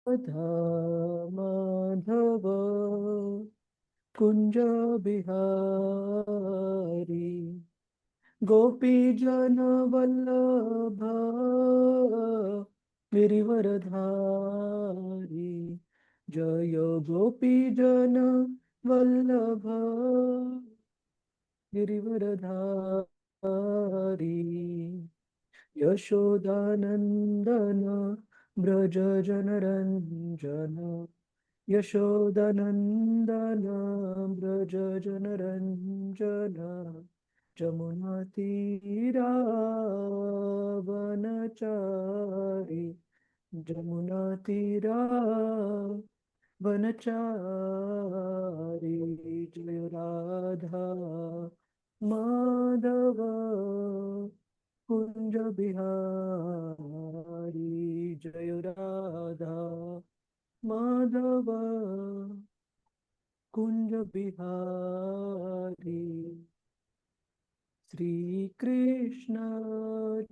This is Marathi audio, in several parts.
राधा माधव कुंज बिहारी गोपी जन वल्लभ गिरिवरधारी जय गोपी जन वल्लभ गिरिवरधारी यशोदानंदन ब्रज जनरंजन यशोदनंदन व्रज जनरंजन जमुना तीरा वनचारी जमुना तीरा वनचारी जय राधा माधव कुंज बिहारी जय राधा माधव कुंज बिहारी श्री कृष्ण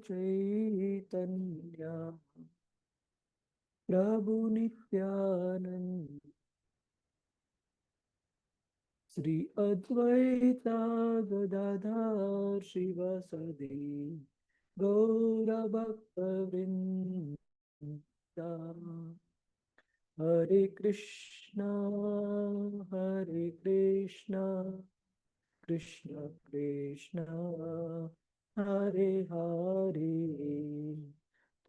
चैतन्य प्रभु नित्यानंद श्री अद्वैता गदाधर शिवसदि गौरभक्तवृंदा हरे कृष्णा कृष्ण कृष्ण हरे हरे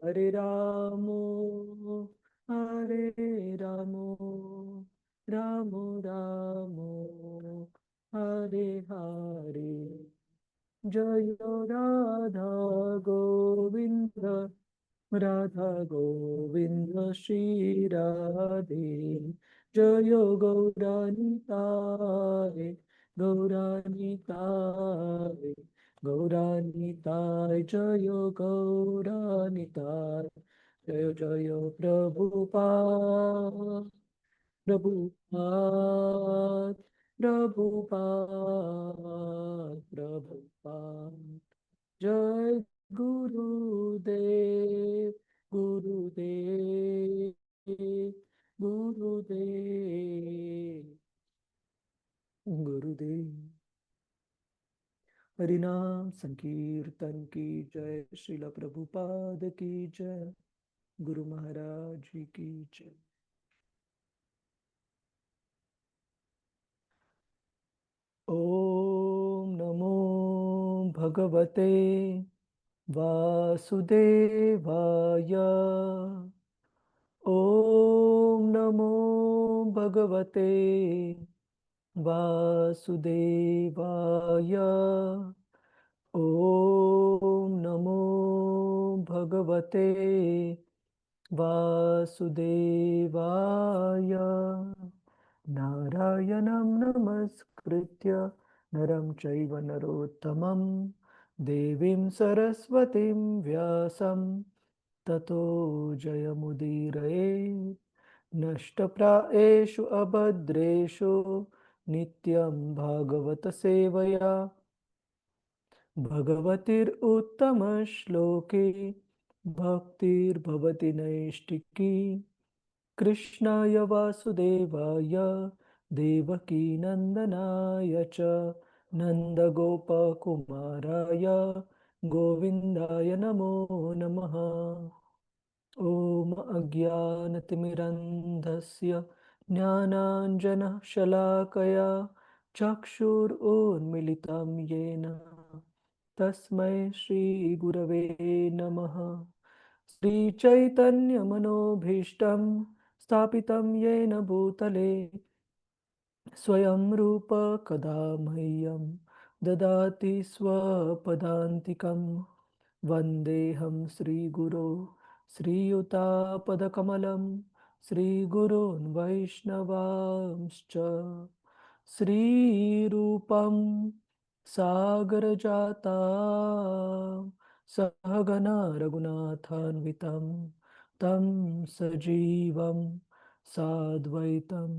हरे रामो रामो रामो हरे हरे जय राधा गोविंद राधा गोविंद श्री राधे जय गौरानिताय गौरानिताय गौरानिताय जय गौरानिताय जय जय प्रभुपाद प्रभुपाद प्रभुपाद प्रभुपाद जय गुरुदेव गुरुदेव गुरुदेव गुरुदेव हरिनाम संकीर्तन की जय श्रील प्रभुपाद की जय गुरु महाराज जी की जय। ओम नमो भगवते वासुदेवाय ओम नमो भगवते वासुदेवाय ओम नमो भगवते वासुदेवाय नारायणं नमस्कृत्य नरं चैव नरोत्तमं देवीं सरस्वतीं व्यासं ततो जयमुदीरये नष्टप्रायेषु अभद्रेषु नित्यं भागवत सेवया भगवतीरुत्तमश्लोके भक्तिर्भवति नैष्टिकी कृष्णाय वासुदेवाय देवकीनन्दनाय च नन्दगोपकुमाराय गोविन्दाय नमो नमः। ॐ अज्ञानतिमिरन्धस्य ज्ञानाञ्जनशलाकया चक्षुरुन्मिलितं येन तस्मै श्रीगुरवे नमः। श्रीचैतन्यमनोभीष्टं स्थापितं येन भूतले स्वयं रूप कदा मह्यं ददाति स्वपदान्तिकं वन्देऽहं श्रीगुरो श्रीयुतापदकमलं श्रीगुरोन् वैष्णवांश्च श्रीरूपं सागरजाता सहगना रघुनाथान्वितं तं सजीवं साद्वैतं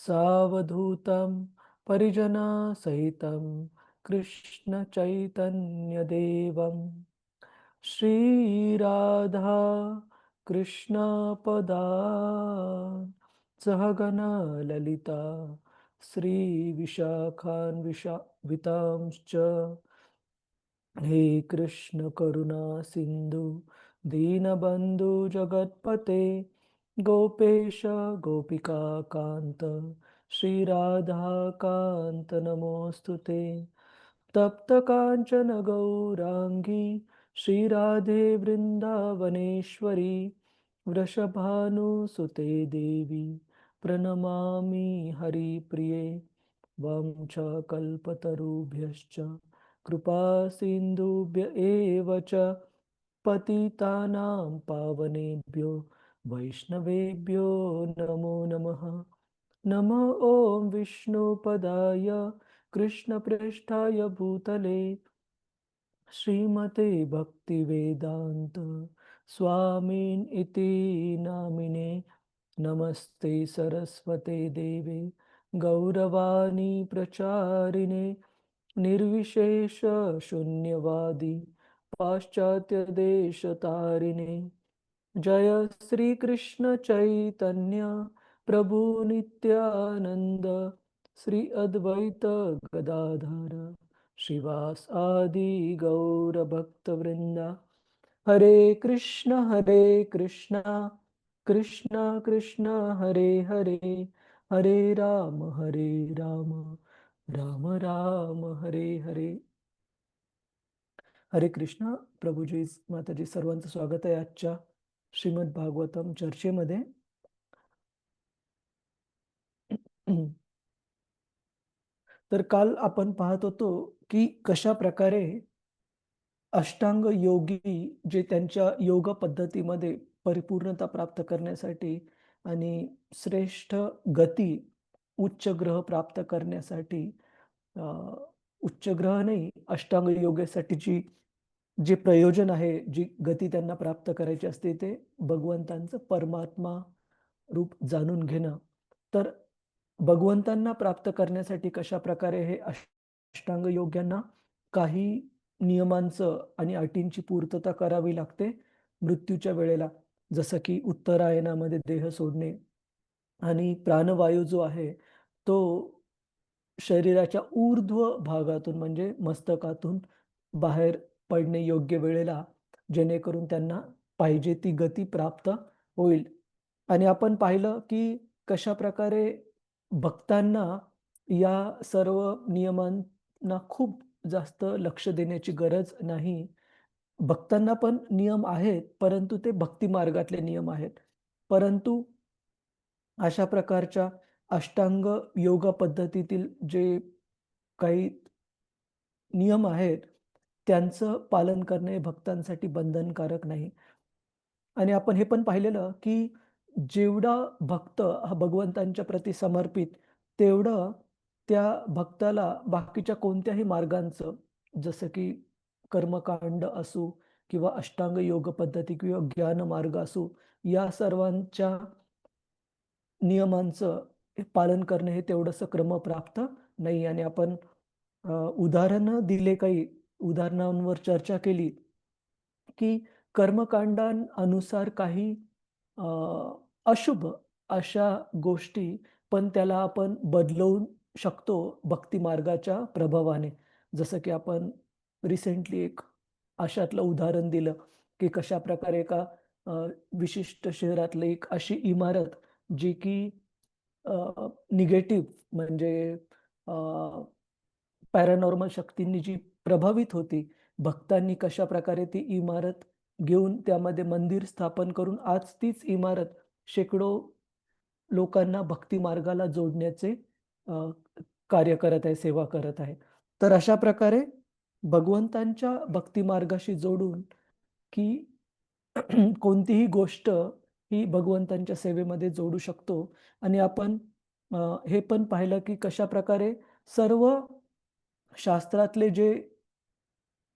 सावधूतं परिजनसहितं कृष्णचैतन्यदेवं श्रीराधा कृष्ण पदा सहगण ललिता श्री विशाखान्वितांश्च हे कृष्ण करुणा सिंधु दीनबंधु जगत्पते गोपेश गोपिका कांत श्री राधा कांत नमोस्तुते तप्त कांचन गौरांगी श्री राधे वृंदावनेश्वरी वृषभानुसुते देवी प्रणमामि हरिप्रिये वंशकल्पतरुभ्यश्च कृपा सिन्धुभ्य एव च पतितानां पावनेभ्यो वैष्णवेभ्यो नमो नमः नमो ॐ विष्णुपदाय कृष्णप्रेष्ठाय भूतले श्रीमते भक्तिवेदान्त स्वामिन् इति नामिने नमस्ते सरस्वते देवे गौरवाणी प्रचारिणे निर्विशेष शून्यवादी पाश्चात्य देश तारिणे जय श्री कृष्ण चैतन्य प्रभु नित्यानंद श्री अद्वैत गदाधर श्रीवास आदि गौर भक्त वृंदा हरे कृष्ण कृष्ण कृष्ण हरे हरे हरे राम राम राम राम हरे हरे हरे कृष्ण प्रभूजी माताजी सर्वांचं स्वागत आहे आजच्या श्रीमद भागवतम चर्चेमध्ये. तर काल आपण पाहत होतो की कशा प्रकारे अष्टांग योगी जे त्यांच्या योग पद्धतीमध्ये परिपूर्णता प्राप्त करण्यासाठी आणि श्रेष्ठ गती उच्च ग्रह प्राप्त करण्यासाठी उच्च ग्रह नाही अष्टांग योगासाठी जे प्रयोजन आहे जी गती त्यांना प्राप्त करायची असते ते भगवंतांचं परमात्मा रूप जाणून घेणं. तर भगवंतांना प्राप्त करण्यासाठी कशा प्रकारे हे अष्टांग योग्यांना काही नियमांचं आणि अटींची पूर्तता करावी लागते मृत्यूच्या वेळेला, जसं की उत्तरायणामध्ये देह सोडणे आणि प्राणवायू जो आहे तो शरीराच्या ऊर्ध्व भागातून म्हणजे मस्तकातून बाहेर पडणे योग्य वेळेला, जेणेकरून त्यांना पाहिजे ती गती प्राप्त होईल. आणि आपण पाहिलं की कशा प्रकारे भक्तांना या सर्व नियमांना खूप जास्त लक्ष देण्याची गरज नाही. भक्तांना पण नियम आहेत, परंतु ते भक्ती मार्गातले नियम आहेत. परंतु अशा प्रकारच्या अष्टांग योगा पद्धतीतील जे काही नियम आहेत त्यांचं पालन करणे भक्तांसाठी बंधनकारक नाही. आणि आपण हे पण पाहिलेलं की जेवढा भक्त हा भगवंतांच्या प्रती समर्पित, तेवढं त्या भक्ताला बाकीच्या कोणत्याही मार्गांचं, जसं की कर्मकांड असू किंवा अष्टांग योग पद्धती किंवा ज्ञान मार्ग असू, या सर्वांच्या नियमांचं पालन करणे हे तेवढंसं क्रमप्राप्त नाही. आणि आपण उदाहरणं दिले, काही उदाहरणांवर चर्चा केली की कर्मकांडानुसार काही अ, अशुभ अशा गोष्टी पण त्याला आपण बदलवू शकतो भक्ती मार्गाच्या प्रभावाने. जसं की आपण रिसेंटली एक अशातलं उदाहरण दिलं की कशा प्रकारे एका अ, विशिष्ट शहरातली एक अशी इमारत जी की निगेटिव्ह म्हणजे पॅरानॉर्मल शक्तींनी जी प्रभावित होती, भक्तांनी कशा प्रकारे ती इमारत घेऊन त्यामध्ये मंदिर स्थापन करून आज तीच इमारत शेकडो लोकांना भक्ती मार्गाला जोडण्याचे अ, कार्य करत आहे, सेवा करत आहे. तर अशा प्रकारे भगवंतांच्या भक्ती मार्गाशी जोडून की कोणतीही गोष्ट ही भगवंतांच्या सेवेमध्ये जोडू शकतो. आणि आपण हे पण पाहिलं की कशा प्रकारे सर्व शास्त्रातले जे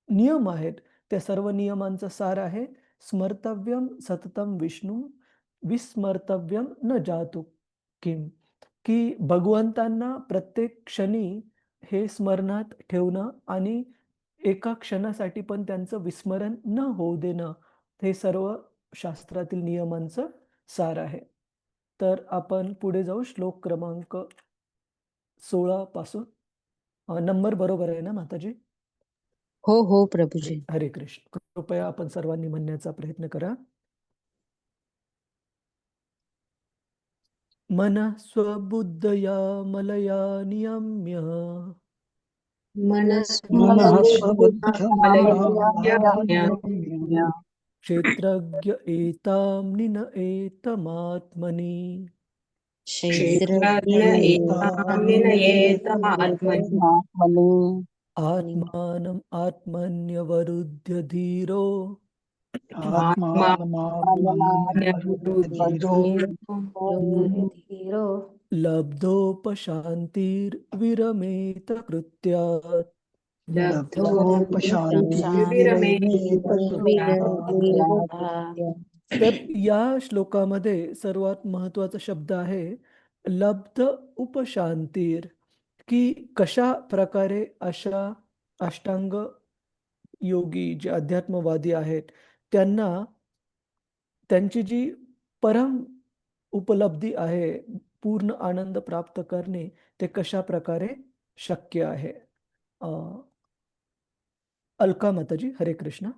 नियम आहेत, त्या सर्व नियमांचा सार आहे स्मर्तव्यम सततम विष्णू विस्मर्तव्यम न जातु किम. की भगवंतांना प्रत्येक क्षणी हे स्मरणात ठेवणं आणि एका क्षणासाठी पण त्यांचं विस्मरण न होऊ देणं, हे सर्व शास्त्रातील नियमांचं सार आहे. तर आपण पुढे जाऊ श्लोक क्रमांक 16 पासून. नंबर बरोबर आहे ना माताजी? हो हो प्रभूजी. हरे कृष्ण. कृपया आपण सर्वांनी म्हणण्याचा प्रयत्न करा. मन स्वबुद्धया मलया नियम्य मनः स्वबुद्धया क्षेत्रज्ञ एतां निन एतमात्मनि आत्मानम् आत्मन्यवरुध्य धीरो लब्धोपशान्तिर्विरमेत कृत्यात्. तर या श्लोकामध्ये सर्वात महत्वाचा शब्द आहे लब्ध उपशांतीर, की कशा प्रकारे अशा अष्टांग योगी जे अध्यात्मवादी आहेत त्यांना त्यांची जी परम उपलब्धी आहे, पूर्ण आनंद प्राप्त करणे, ते कशा प्रकारे शक्य आहे. अलका माताजी, हरे कृष्ण.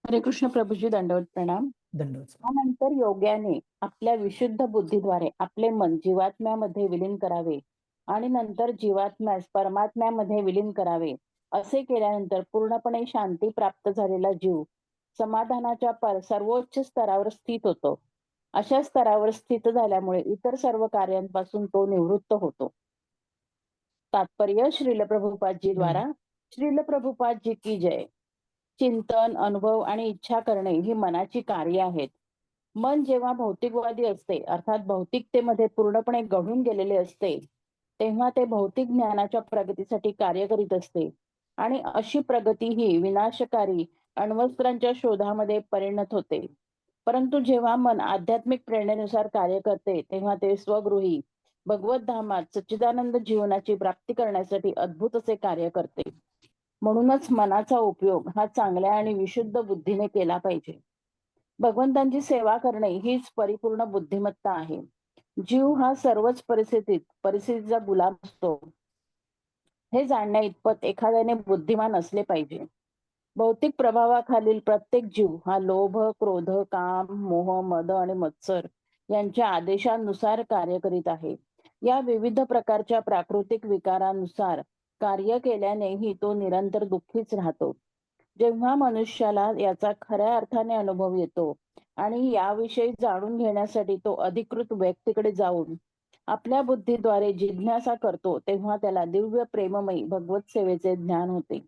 हरे कृष्ण प्रभूजी, दंडवत प्रणाम. दंडवत. त्यानंतर योग्याने आपल्या विशुद्ध बुद्धीद्वारे आपले मन जीवात्म्यामध्ये विलीन करावे आणि नंतर जीवात्म्यास परमात्म्यामध्ये विलीन करावे. असे केल्यानंतर पूर्णपणे शांती प्राप्त झालेला जीव समाधानाच्या सर्वोच्च स्तरावर स्थित होतो. अशा स्तरावर स्थित झाल्यामुळे इतर सर्व कार्यांपासून तो निवृत्त होतो. तात्पर्य श्रील प्रभुपादजी द्वारा. श्रील प्रभुपादजी की जय. चिंतन, अनुभव आणि इच्छा करणे ही मनाची कार्य आहेत. मन जेव्हा भौतिकवादी असते, अर्थात भौतिकतेमध्ये पूर्णपणे गढून गेलेले असते, तेव्हा ते भौतिक ज्ञानाच्या प्रगतीसाठी कार्य करीत असते आणि अशी प्रगती ही विनाशकारी अण्वस्त्रांच्या शोधामध्ये परिणत होते. परंतु जेव्हा मन आध्यात्मिक प्रेरणेनुसार कार्य करते, तेव्हा ते स्वगृही भगवत धामात सच्चिदानंद जीवनाची प्राप्ती करण्यासाठी अद्भुत असे कार्य करते. म्हणूनच मनाचा उपयोग हा चांगल्या आणि विशुद्ध बुद्धीने केला पाहिजे. भगवंतांची सेवा करणे हीच परिपूर्ण बुद्धिमत्ता आहे. जीव हा सर्वच परिस्थितीचा गुलाम असतो, हे जाणण्या इतपत एखाद्याने बुद्धिमान असले पाहिजे. भौतिक प्रभावाखालील प्रत्येक जीव हा लोभ, क्रोध, काम, मोह, मद आणि मत्सर यांच्या आदेशानुसार कार्य करीत आहे. या विविध प्रकारच्या प्राकृतिक विकारानुसार कार्य केल्यानेही तो निरंतर दुःखीच राहतो. जेव्हा मनुष्याला याचा खऱ्या अर्थाने अनुभव येतो आणि याविषयी जाणून घेण्यासाठी तो अधिकृत व्यक्तीकडे जाऊन आपल्या बुद्धीद्वारे जिज्ञासा करतो, तेव्हा त्याला दिव्य प्रेममयी भगवत सेवेचे ज्ञान होते.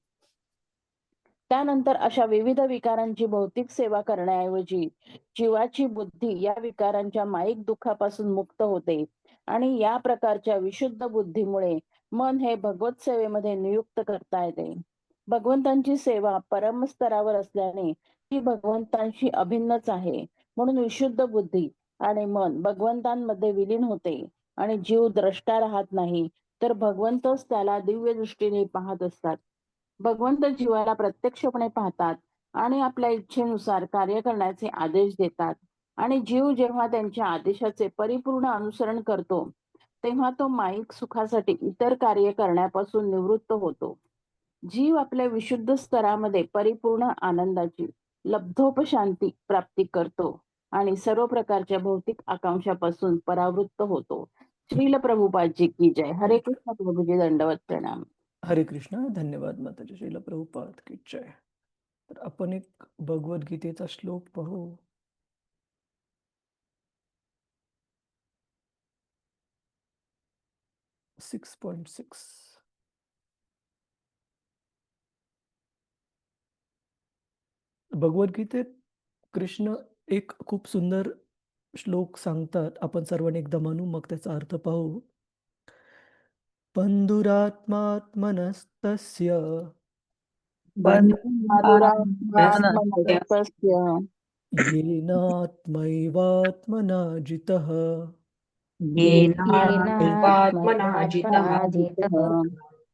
त्यानंतर अशा विविध विकारांची भौतिक सेवा करण्याऐवजी जीवाची बुद्धी या विकारांच्या माईक दुःखापासून मुक्त होते आणि या प्रकारच्या विशुद्ध बुद्धीमुळे मन हे भगवत सेवेमध्ये नियुक्त करता येते. भगवंतांची सेवा परम स्तरावर असल्याने ती भगवंतांशी अभिन्नच आहे. म्हणून विशुद्ध बुद्धी आणि मन भगवंतांमध्ये विलीन होते आणि जीव द्रष्टा राहत नाही, तर भगवंतच त्याला दिव्य दृष्टीने पाहत असतात. भगवंत जीवाला प्रत्यक्षपणे पाहतात आणि आपल्या इच्छेनुसार कार्य करण्याचे आदेश देतात आणि जीव जेव्हा त्यांच्या आदेशाचे परिपूर्ण अनुसरण करतो, तेव्हा तो माईक सुखासाठी इतर कार्य करण्यापासून निवृत्त होतो. जीव आपल्या विशुद्ध स्तरामध्ये परिपूर्ण आनंदाची लब्धोपशांती प्राप्ती करतो आणि सर्व प्रकारच्या भौतिक आकांक्षापासून परावृत्त होतो. श्रील प्रभुपादजी की जय. हरे कृष्ण प्रभुजी, दंडवत प्रणाम. हरे कृष्ण. धन्यवाद माताजी. श्रील प्रभुपाद की जय. तर आपण एक भगवद्गीतेचा श्लोक पाहू. सिक्स 6.6. भगवद्गीतेत कृष्ण एक खूप सुंदर श्लोक सांगतात. आपण सर्वांनी एकदा म्हणू, मग त्याचा अर्थ पाहू. बंधुरात्मात्मनस्तस्य येनात्मैवात्मना जितः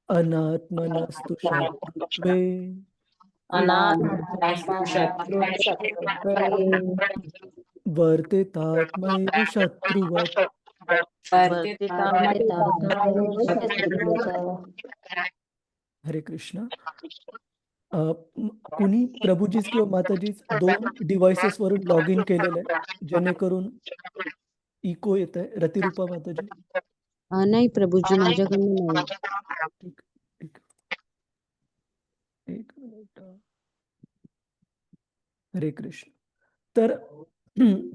अनात्मनस्तु शत्रुत्वे वर्तेतात्मैव शत्रुवत्. हरे कृष्ण. कुणी प्रभूजीच किंवा माताजीच 2 डिव्हाइसेसवरून लॉग इन केलेलं आहे जेणेकरून इको येत आहे. रतिरूपा माताजी. नाही प्रभूजी, माझ्याकडनं नाही. ठीक ठीक. एक मिनिट. हरे कृष्ण. तर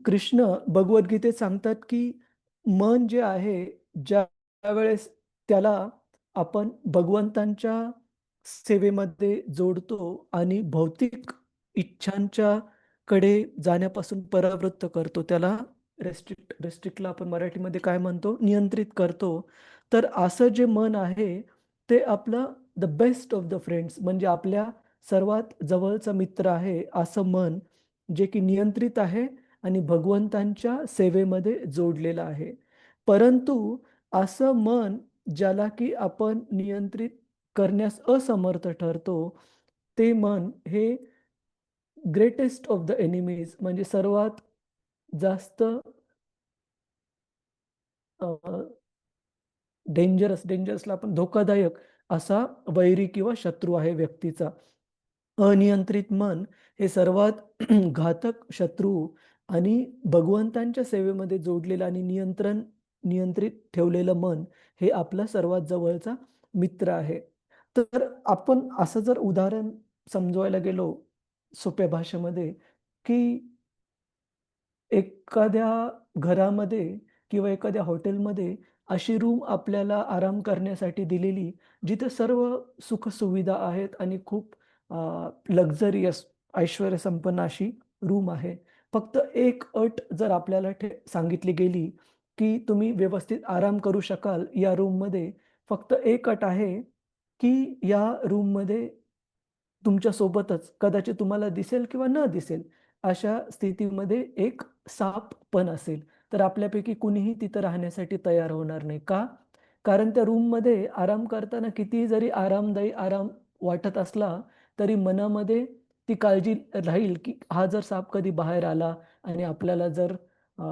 कृष्ण भगवद्गीतेत सांगतात की मन जे आहे, ज्या वेळेस त्याला आपण भगवंतांच्या सेवेमध्ये जोडतो आणि भौतिक इच्छांच्या कडे जाण्यापासून परावृत्त करतो, त्याला रेस्ट्रिक्टला आपण मराठीमध्ये काय म्हणतो, नियंत्रित करतो. तर असं जे मन आहे ते आपलं the best of the friends, म्हणजे आपल्या सर्वात जवळचा मित्र आहे असं मन, जे की नियंत्रित आहे आणि भगवंतांच्या सेवेमध्ये जोडलेलं आहे. परंतु असं मन ज्याला की आपण नियंत्रित करण्यास असमर्थ ठरतो, ते मन हे ग्रेटेस्ट ऑफ द एनिमीज, म्हणजे सर्वात जास्त डेंजरसला आपण धोकादायक असा वैरी किंवा शत्रू आहे व्यक्तीचा. अनियंत्रित मन हे सर्वात घातक शत्रू आणि भगवंतांच्या सेवेमध्ये जोडलेलं आणि नियंत्रित ठेवलेलं मन हे आपला सर्वात जवळचा मित्र आहे. तर आपण असं जर उदाहरण समजवायला गेलो सोप्या भाषेमध्ये, की एखाद्या घरामध्ये किंवा एखाद्या हॉटेलमध्ये अशी रूम आपल्याला आराम करण्यासाठी दिलेली, जिथे सर्व सुखसुविधा आहेत आणि खूप लक्झरियस, ऐश्वर्यसंपन्न अशी रूम आहे. फक्त एक अट जर आपल्याला सांगितली गेली, की तुम्ही व्यवस्थित आराम करू शकाल या रूममध्ये. फक्त एक अट आहे, की या रूममध्ये तुमच्यासोबतच कदाचित तुम्हाला दिसेल किंवा न दिसेल, अशा स्थितीमध्ये एक साप पण असेल. तर आपल्यापैकी कुणीही तिथं राहण्यासाठी तयार होणार नाही. का? कारण त्या रूममध्ये आराम करताना कितीही जरी आरामदायी आराम वाटत असला, तरी मनामध्ये ती काळजी राहील, की हा जर साप कधी बाहेर आला आणि आपल्याला जर अ,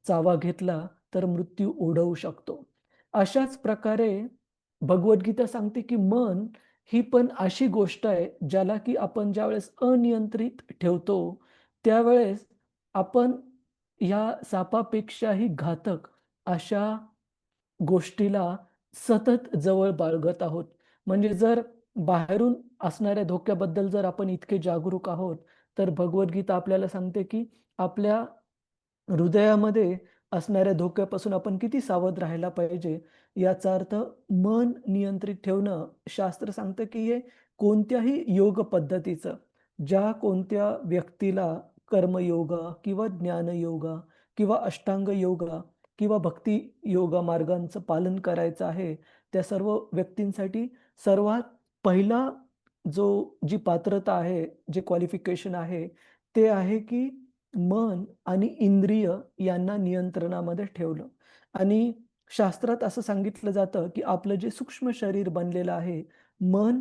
चावा घेतला, तर मृत्यू ओढवू शकतो. अशाच प्रकारे भगवद्गीता सांगते, की मन ही पण अशी गोष्ट आहे, ज्याला की आपण ज्यावेळेस अनियंत्रित ठेवतो, त्यावेळेस आपण या सापापेक्षाही घातक अशा गोष्टीला सतत जवळ बाळगत आहोत. म्हणजे जर बाहेरून असणाऱ्या धोक्याबद्दल जर आपण इतके जागरूक आहोत, तर भगवद्गीता आपल्याला सांगते, की आपल्या हृदयामध्ये असणाऱ्या धोक्यापासून आपण किती सावध राहायला पाहिजे. याचा अर्थ मन नियंत्रित ठेवणं, शास्त्र सांगतं, की हे कोणत्याही योग पद्धतीचं, ज्या कोणत्या व्यक्तीला कर्मयोगा किंवा ज्ञानयोगा किंवा अष्टांग योगा किंवा भक्ती योगा मार्गांचं पालन करायचं आहे, त्या सर्व व्यक्तींसाठी सर्वात पहिला जी पात्रता आहे, जे क्वालिफिकेशन आहे, ते आहे की मन आणि इंद्रिय यांना नियंत्रणामध्ये ठेवलं. आणि शास्त्रात असं सांगितलं जातं, की आपलं जे सूक्ष्म शरीर बनलेलं आहे, मन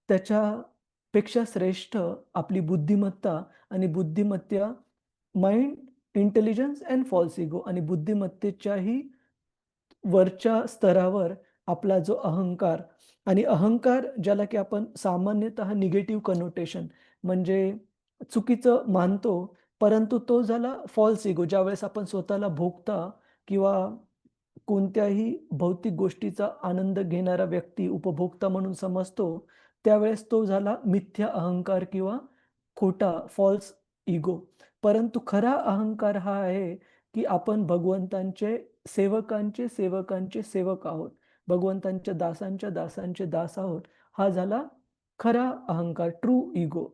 त्याच्यापेक्षा श्रेष्ठ आपली बुद्धिमत्ता आणि बुद्धिमत्ता, mind, intelligence and false ego, आणि बुद्धिमत्तेच्याही वरच्या स्तरावर आपला जो अहंकार, आणि अहंकार ज्याला की आपण सामान्यतः निगेटिव्ह कनोटेशन म्हणजे चुकीचं मानतो, परंतु तो झाला फॉल्स इगो. ज्यावेळेस आपण स्वतःला भोगता किंवा कोणत्याही भौतिक गोष्टीचा आनंद घेणारा व्यक्ती उपभोक्ता म्हणून समजतो, त्यावेळेस तो झाला मिथ्या अहंकार किंवा खोटा फॉल्स इगो. परंतु खरा अहंकार हा आहे, की आपण भगवंतांचे सेवकांचे सेवक आहोत. भगवंतांच्या दासांच्या दासांचे दास आहोत. हा झाला खरा अहंकार, ट्रू इगो.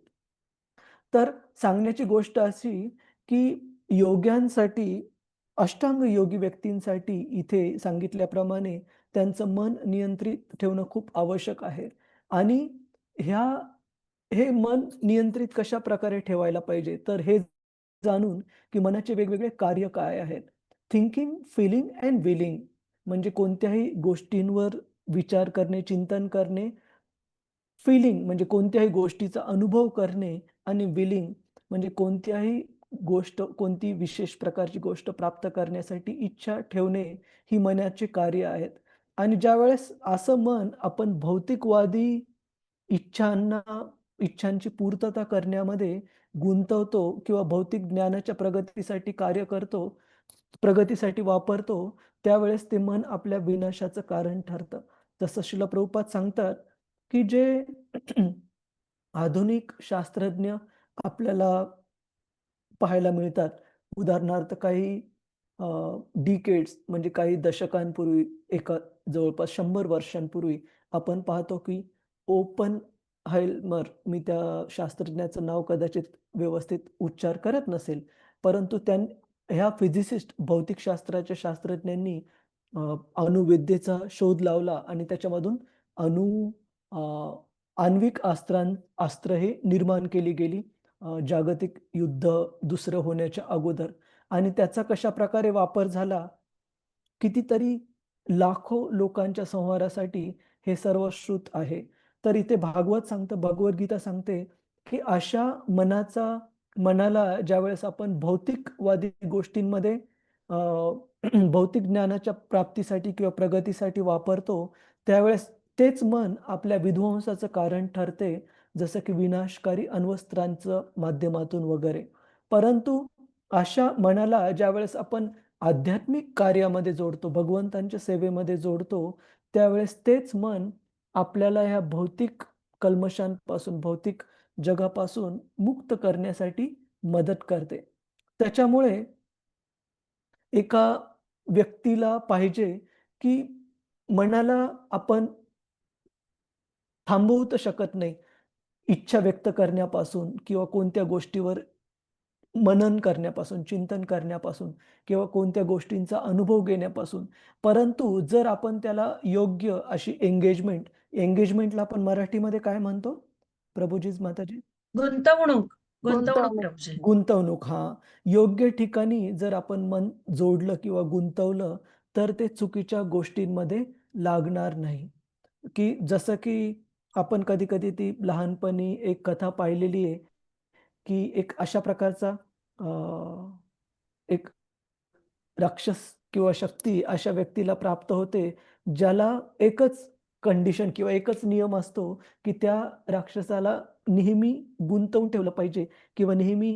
तर सांगण्याची गोष्ट अशी, की योग्यांसाठी, अष्टांग योगी व्यक्तींसाठी इथे सांगितल्याप्रमाणे त्यांचं मन नियंत्रित ठेवणं खूप आवश्यक आहे. आणि ह्या हे मन नियंत्रित कशाप्रकारे ठेवायला पाहिजे, तर हे जाणून, की मनाचे वेगवेगळे कार्य काय आहेत. थिंकिंग, फीलिंग अँड विलिंग, म्हणजे कोणत्याही गोष्टींवर विचार करणे, चिंतन करणे, फीलिंग म्हणजे कोणत्याही गोष्टीचा अनुभव करणे आणि विलिंग म्हणजे कोणत्याही गोष्ट, कोणती विशेष प्रकारची गोष्ट प्राप्त करण्यासाठी इच्छा ठेवणे ही मनाची कार्य आहेत. आणि ज्यावेळेस असं मन आपण भौतिकवादी इच्छांना इच्छांची पूर्तता करण्यामध्ये गुंतवतो किंवा भौतिक ज्ञानाच्या प्रगतीसाठी कार्य करतो, प्रगतीसाठी वापरतो, त्यावेळेस ते मन आपल्या विनाशाचं कारण ठरतं. जसं श्रील प्रभुपाद सांगतात, की जे आधुनिक शास्त्रज्ञ आपल्याला पाहायला मिळतात. उदाहरणार्थ काही अ, डिकेड्स म्हणजे काही दशकांपूर्वी, एका जवळपास 100 वर्षांपूर्वी आपण पाहतो, की ओपनहाइमर, मी त्या शास्त्रज्ञाचं नाव कदाचित व्यवस्थित उच्चार करत नसेल, परंतु ह्या फिजिसिस्ट भौतिकशास्त्राच्या शास्त्रज्ञांनी अणुविद्येचा शोध लावला आणि त्याच्यामधून अणु अ, आण्विक अस्त्र हे निर्माण केली गेली जागतिक युद्ध दुसरं होण्याच्या अगोदर. आणि त्याचा कशाप्रकारे वापर झाला, कितीतरी लाखो लोकांच्या संहारासाठी हे सर्व श्रुत आहे. तर इथे भागवत सांगतं, भगवद्गीता सांगते, की अशा मनाला ज्यावेळेस आपण भौतिकवादी गोष्टींमध्ये अ, भौतिक ज्ञानाच्या प्राप्तीसाठी किंवा प्रगतीसाठी वापरतो, त्यावेळेस तेच मन आपल्या विध्वंसाचं कारण ठरते, जसं की विनाशकारी अण्वस्त्रांचं माध्यमातून वगैरे. परंतु अशा मनाला ज्यावेळेस आपण आध्यात्मिक कार्यामध्ये जोडतो, भगवंतांच्या सेवेमध्ये जोडतो, त्यावेळेस तेच मन आपल्याला ह्या भौतिक कल्मशांपासून, भौतिक जगापासून मुक्त करण्यासाठी मदत करते. त्याच्यामुळे एका व्यक्तीला पाहिजे, की मनाला आपण थांबवू तर शकत नाही. इच्छा व्यक्त करण्यापासून किंवा कोणत्या गोष्टीवर मनन करण्यापासून, चिंतन करण्यापासून किंवा कोणत्या गोष्टींचा अनुभव घेण्यापासून. परंतु जर आपण त्याला योग्य अशी एंगेजमेंटला आपण मराठीमध्ये काय म्हणतो? प्रभुजीच माताजी? गुंतवणूक गुंतवणूक गुंतवणूक. प्रभूजी. गुंतवणूक. हां. योग्य ठिकाणी जर आपण मन जोडलं किंवा गुंतवलं, तर ते चुकीच्या गोष्टींमध्ये लागणार नाही. की जसं की आपण कधी-कधी ती लहानपणी एक कथा पाहिलेली आहे, की एक अशा प्रकारचा अ, एक राक्षस किंवा शक्ती अशा व्यक्तीला प्राप्त होते, ज्याला एकच कंडिशन किंवा एकच नियम असतो, की त्या राक्षसाला नेहमी गुंतवून ठेवलं पाहिजे किंवा नेहमी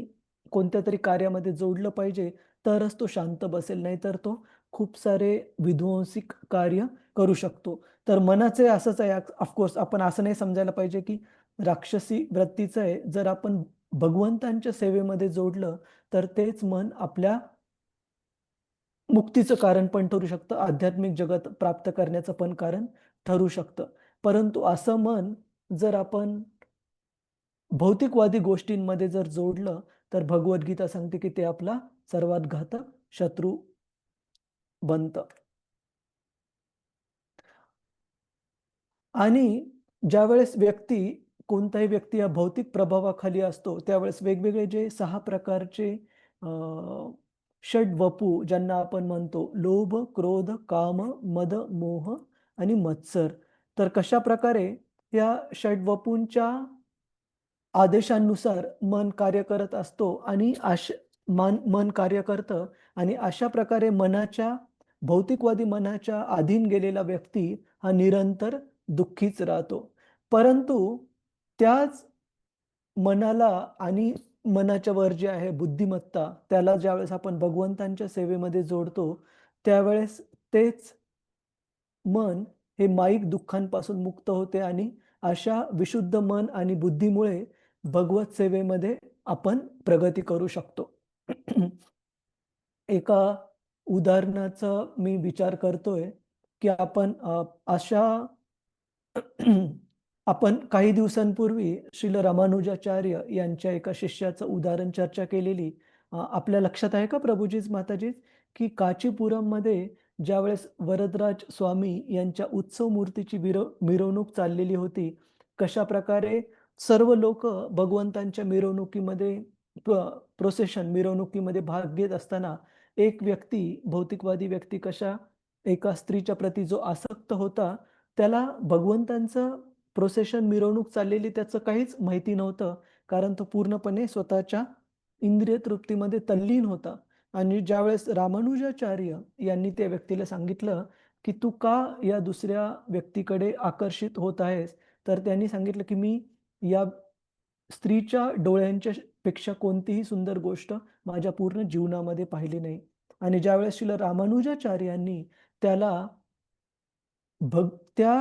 कोणत्यातरी कार्यामध्ये जोडलं पाहिजे, तरच तो शांत बसेल. नाहीतर तो खूप सारे विध्वंसक कार्य करू शकतो. तर मनाचे असंच आहे. आपण असं नाही समजायला पाहिजे, की राक्षसी वृत्तीचं आहे. जर आपण भगवंतांच्या सेवेमध्ये जोडलं, तर तेच मन आपल्या मुक्तीचं कारण पण ठरू शकतं, आध्यात्मिक जगत प्राप्त करण्याचं पण कारण ठरू शकतं. परंतु असं मन जर आपण भौतिकवादी गोष्टींमध्ये जर जोडलं, तर भगवद्गीता सांगते, की ते आपला सर्वात घातक शत्रू बनतं. आणि ज्यावेळेस कोणताही व्यक्ती या भौतिक प्रभावाखाली असतो, त्यावेळेस वेगवेगळे जे 6 प्रकारचे अ, षड्वपू ज्यांना आपण म्हणतो, लोभ, क्रोध, काम, मद, मोह आणि मत्सर. तर कशाप्रकारे या षड्वपूंच्या आदेशानुसार मन कार्य करत असतो आणि मन कार्य करतं आणि अशा प्रकारे भौतिकवादी मनाच्या अधीन गेलेला व्यक्ती हा निरंतर दुःखीच राहतो. परंतु त्याच मनाला आणि मनाच्या वर जे आहे बुद्धिमत्ता, त्याला ज्यावेळेस आपण भगवंतांच्या सेवेमध्ये जोडतो, त्यावेळेस तेच मन हे माईक दुःखांपासून मुक्त होते आणि अशा विशुद्ध मन आणि बुद्धीमुळे भगवत सेवेमध्ये आपण प्रगती करू शकतो. एका उदाहरणाचा मी विचार करतोय, की अशा आपण काही दिवसांपूर्वी श्रील रामानुजाचार्य यांच्या एका शिष्याचं उदाहरण चर्चा केलेली. आपल्या लक्षात आहे का प्रभुजीच माताजीच, की कांचीपुरममध्ये ज्यावेळेस वरदराज स्वामी यांच्या उत्सव मूर्तीची मिरवणूक चाललेली होती, कशाप्रकारे सर्व लोकं भगवंतांच्या मिरवणुकीमध्ये प्रोसेशन मिरवणुकीमध्ये भाग घेत असताना एक भौतिकवादी व्यक्ती एका स्त्रीच्या प्रती जो आसक्त होता, त्याला भगवंतांचं प्रोसेशन मिरवणूक चाललेली त्याचं काहीच माहिती नव्हतं. कारण तो पूर्णपणे स्वतःच्या इंद्रिय तृप्तीमध्ये तल्लीन होता. आणि ज्यावेळेस रामानुजाचार्य यांनी त्या व्यक्तीला सांगितलं, की "तू का या दुसऱ्या व्यक्तीकडे आकर्षित होत आहेस?" तर त्यांनी सांगितलं, की "मी या स्त्रीच्या डोळ्यांच्या पेक्षा कोणतीही सुंदर गोष्ट माझ्या पूर्ण जीवनामध्ये पाहिली नाही." आणि ज्यावेळेस श्रील रामानुजाचार्यांनी त्याला त्या